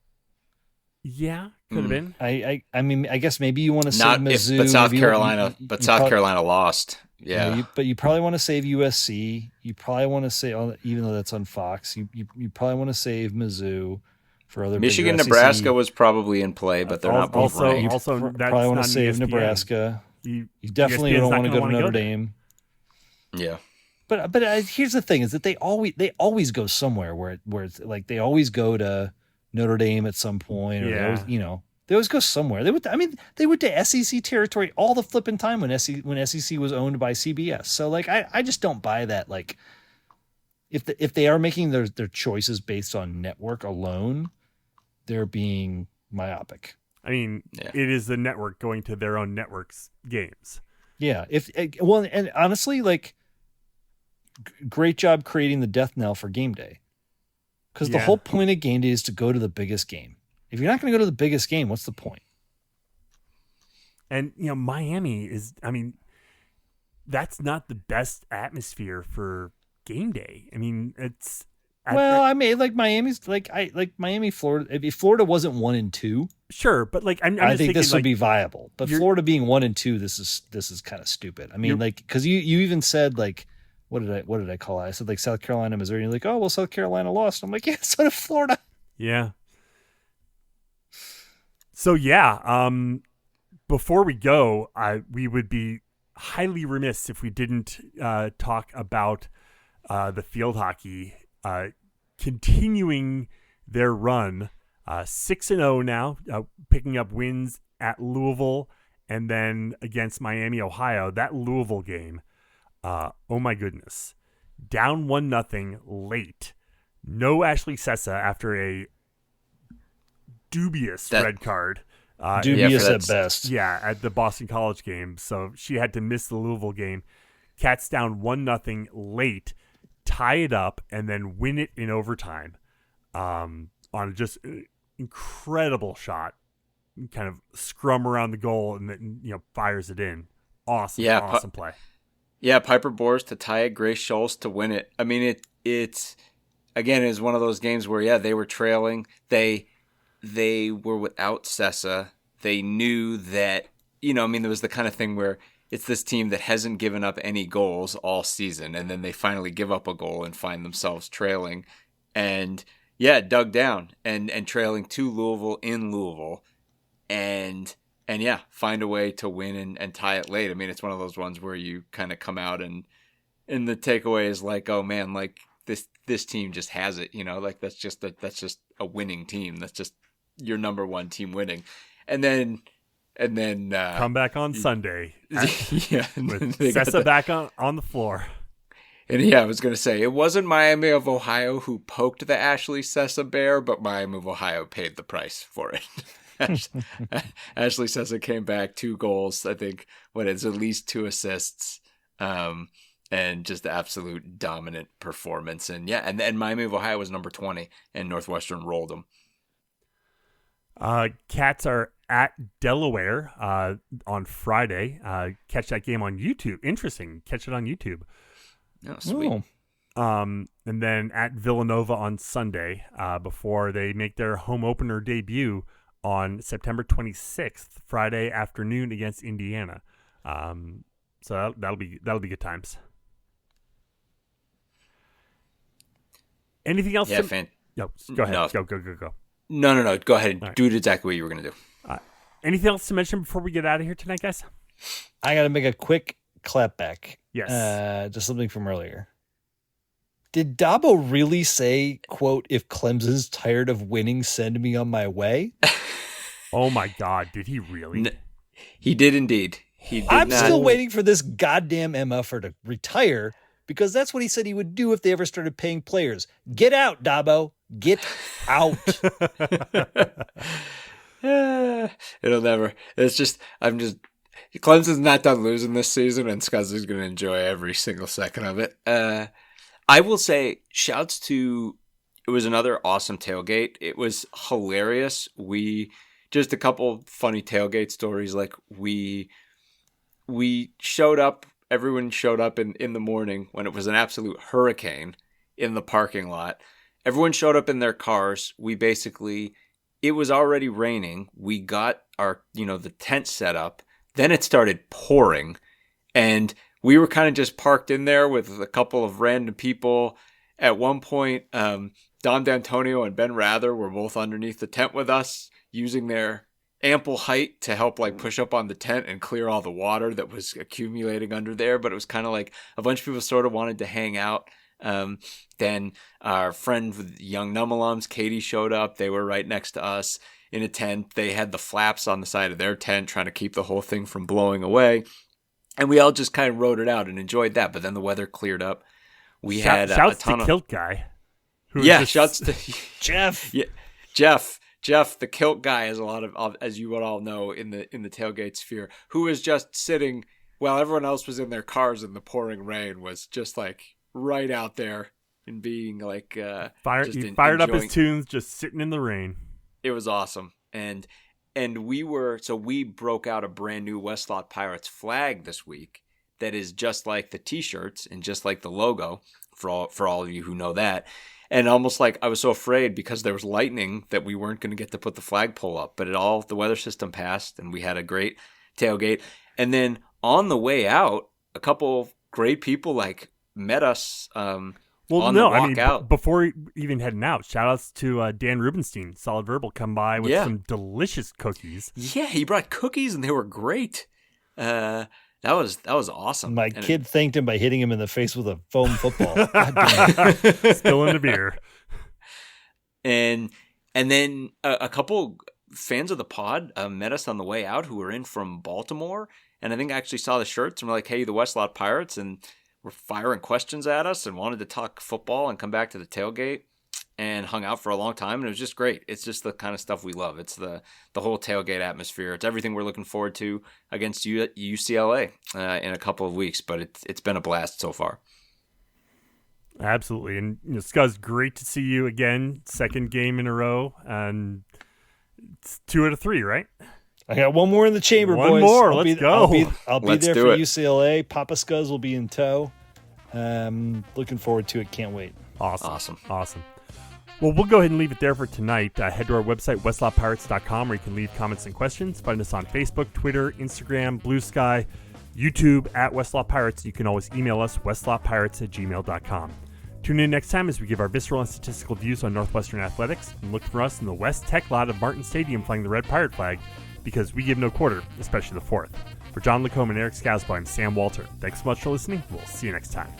Yeah, could have been. I mean, I guess maybe you want to save Mizzou, but South Carolina, South Carolina lost. Yeah, but you probably want to save USC. You probably want to save, even though that's on Fox. You probably want to save Mizzou for other. Michigan, Nebraska was probably in play, but they're not both ranked. Also, that's probably want to save ESPN. Nebraska. You definitely don't want to go to Notre Dame. Yeah. But here's the thing: is that they always go somewhere where it's like they always go to Notre Dame at some point, or they always go somewhere. They went to SEC territory all the flipping time when SEC was owned by CBS. So like I just don't buy that. Like if they are making their choices based on network alone, they're being myopic. I mean, it is the network going to their own network's games. Yeah. And honestly, like, great job creating the death knell for game day. Because the whole point of game day is to go to the biggest game. If you're not going to go to the biggest game, what's the point? And, Miami is, I mean, that's not the best atmosphere for game day. I mean, it's. Miami's Miami, Florida. If Florida wasn't 1-2, sure, but like I'm I just think this like, would be viable. But Florida being 1-2, this is kind of stupid. I mean, like, because you even said like, what did I call it? I said like South Carolina, Missouri. And you're like, oh well, South Carolina lost. I'm like, yeah, so did Florida. Yeah. So before we go, we would be highly remiss if we didn't talk about the field hockey continuing their run, 6-0 now, picking up wins at Louisville and then against Miami, Ohio. That Louisville game, oh my goodness, down 1-0 late. No Ashley Sessa after a dubious red card. Dubious at best. Yeah, at the Boston College game. So she had to miss the Louisville game. Cats down 1-0 late, tie it up, and then win it in overtime on just incredible shot. Kind of scrum around the goal and then fires it in. Awesome play. Yeah, Piper Boers to tie it, Grace Schultz to win it. I mean, it's again, it was one of those games where they were trailing. They were without Sessa. They knew that there was the kind of thing where it's this team that hasn't given up any goals all season, and then they finally give up a goal and find themselves trailing, and dug down and trailing to Louisville in Louisville. And find a way to win and tie it late. I mean, it's one of those ones where you kind of come out and the takeaway is like, oh man, like this team just has it, like that's just a winning team. That's just your number one team winning. And then come back on Sunday. With Sessa back on the floor. And I was going to say, it wasn't Miami of Ohio who poked the Ashley Sessa bear, but Miami of Ohio paid the price for it. Ashley Sessa came back 2 goals. I think it's at least 2 assists, and just absolute dominant performance. And and Miami of Ohio was number 20, and Northwestern rolled them. Cats are at Delaware on Friday. Catch that game on YouTube. Interesting. Catch it on YouTube. Oh, sweet. And then at Villanova on Sunday before they make their home opener debut on September 26th, Friday afternoon against Indiana. So that'll be good times. Anything else? Yeah, No, go ahead. No. Go. No. Go ahead and right. do exactly what you were going to do. Anything else to mention before we get out of here tonight, guys? I got to make a quick clapback. Yes. Just something from earlier. Did Dabo really say, quote, if Clemson's tired of winning, send me on my way? Oh my God, did he really? He did indeed. I'm still waiting for this goddamn MFer to retire because that's what he said he would do if they ever started paying players. Get out, Dabo. Get out. It'll never. Clemson's not done losing this season, and Scuzzy's going to enjoy every single second of it. I will say, shouts to, it was another awesome tailgate. It was hilarious. Just a couple funny tailgate stories. Like we showed up, everyone showed up in the morning when it was an absolute hurricane in the parking lot. Everyone showed up in their cars. It was already raining. We got our, the tent set up. Then it started pouring, and we were kind of just parked in there with a couple of random people. At one point, Dom D'Antonio and Ben Rather were both underneath the tent with us, using their ample height to help push up on the tent and clear all the water that was accumulating under there. But it was kind of like a bunch of people sort of wanted to hang out. Then our friend with Young Numb alums, Katie, showed up. They were right next to us in a tent. They had the flaps on the side of their tent trying to keep the whole thing from blowing away. And we all just kind of rode it out and enjoyed that. But then the weather cleared up. We had shouts a ton to Kilt Guy. Shouts to Jeff. Yeah, Jeff, the Kilt Guy, is a lot of, as you would all know, in the tailgate sphere, who was just sitting while everyone else was in their cars in the pouring rain, was just right out there and being fired up his tunes, just sitting in the rain. It was awesome. And we broke out a brand new Westlot Pirates flag this week that is just like the t-shirts and just like the logo for all of you who know that. And almost I was so afraid because there was lightning that we weren't going to get to put the flagpole up, but the weather system passed and we had a great tailgate. And then on the way out, a couple great people met us on the walk out. Before even heading out, shout outs to Dan Rubenstein, Solid Verbal, come by with some delicious cookies. Yeah, he brought cookies and they were great. That was awesome. My kid thanked him by hitting him in the face with a foam football. Spilling the beer. And then a couple fans of the pod met us on the way out who were in from Baltimore, and I think I actually saw the shirts and were like, "Hey, the Westlot Pirates," and were firing questions at us and wanted to talk football and come back to the tailgate, and hung out for a long time, and it was just great. It's just the kind of stuff we love. It's the whole tailgate atmosphere. It's everything we're looking forward to against UCLA in a couple of weeks, but it's been a blast so far. Absolutely. And Scuzz, great to see you again. Second game in a row, and it's 2 out of 3, right? I got one more in the chamber, One boys. more. Let's go. I'll be Let's there do for it. UCLA. Papa Scuzz will be in tow. Looking forward to it. Can't wait. Awesome. Well, we'll go ahead and leave it there for tonight. Head to our website, westlawpirates.com, where you can leave comments and questions. Find us on Facebook, Twitter, Instagram, Blue Sky, YouTube, at Westlaw Pirates. You can always email us, westlawpirates@gmail.com. Tune in next time as we give our visceral and statistical views on Northwestern athletics, and look for us in the West Tech lot of Martin Stadium flying the red pirate flag, because we give no quarter, especially the fourth. For John Lacombe and Eric Scasbo, I'm Sam Walter. Thanks so much for listening. We'll see you next time.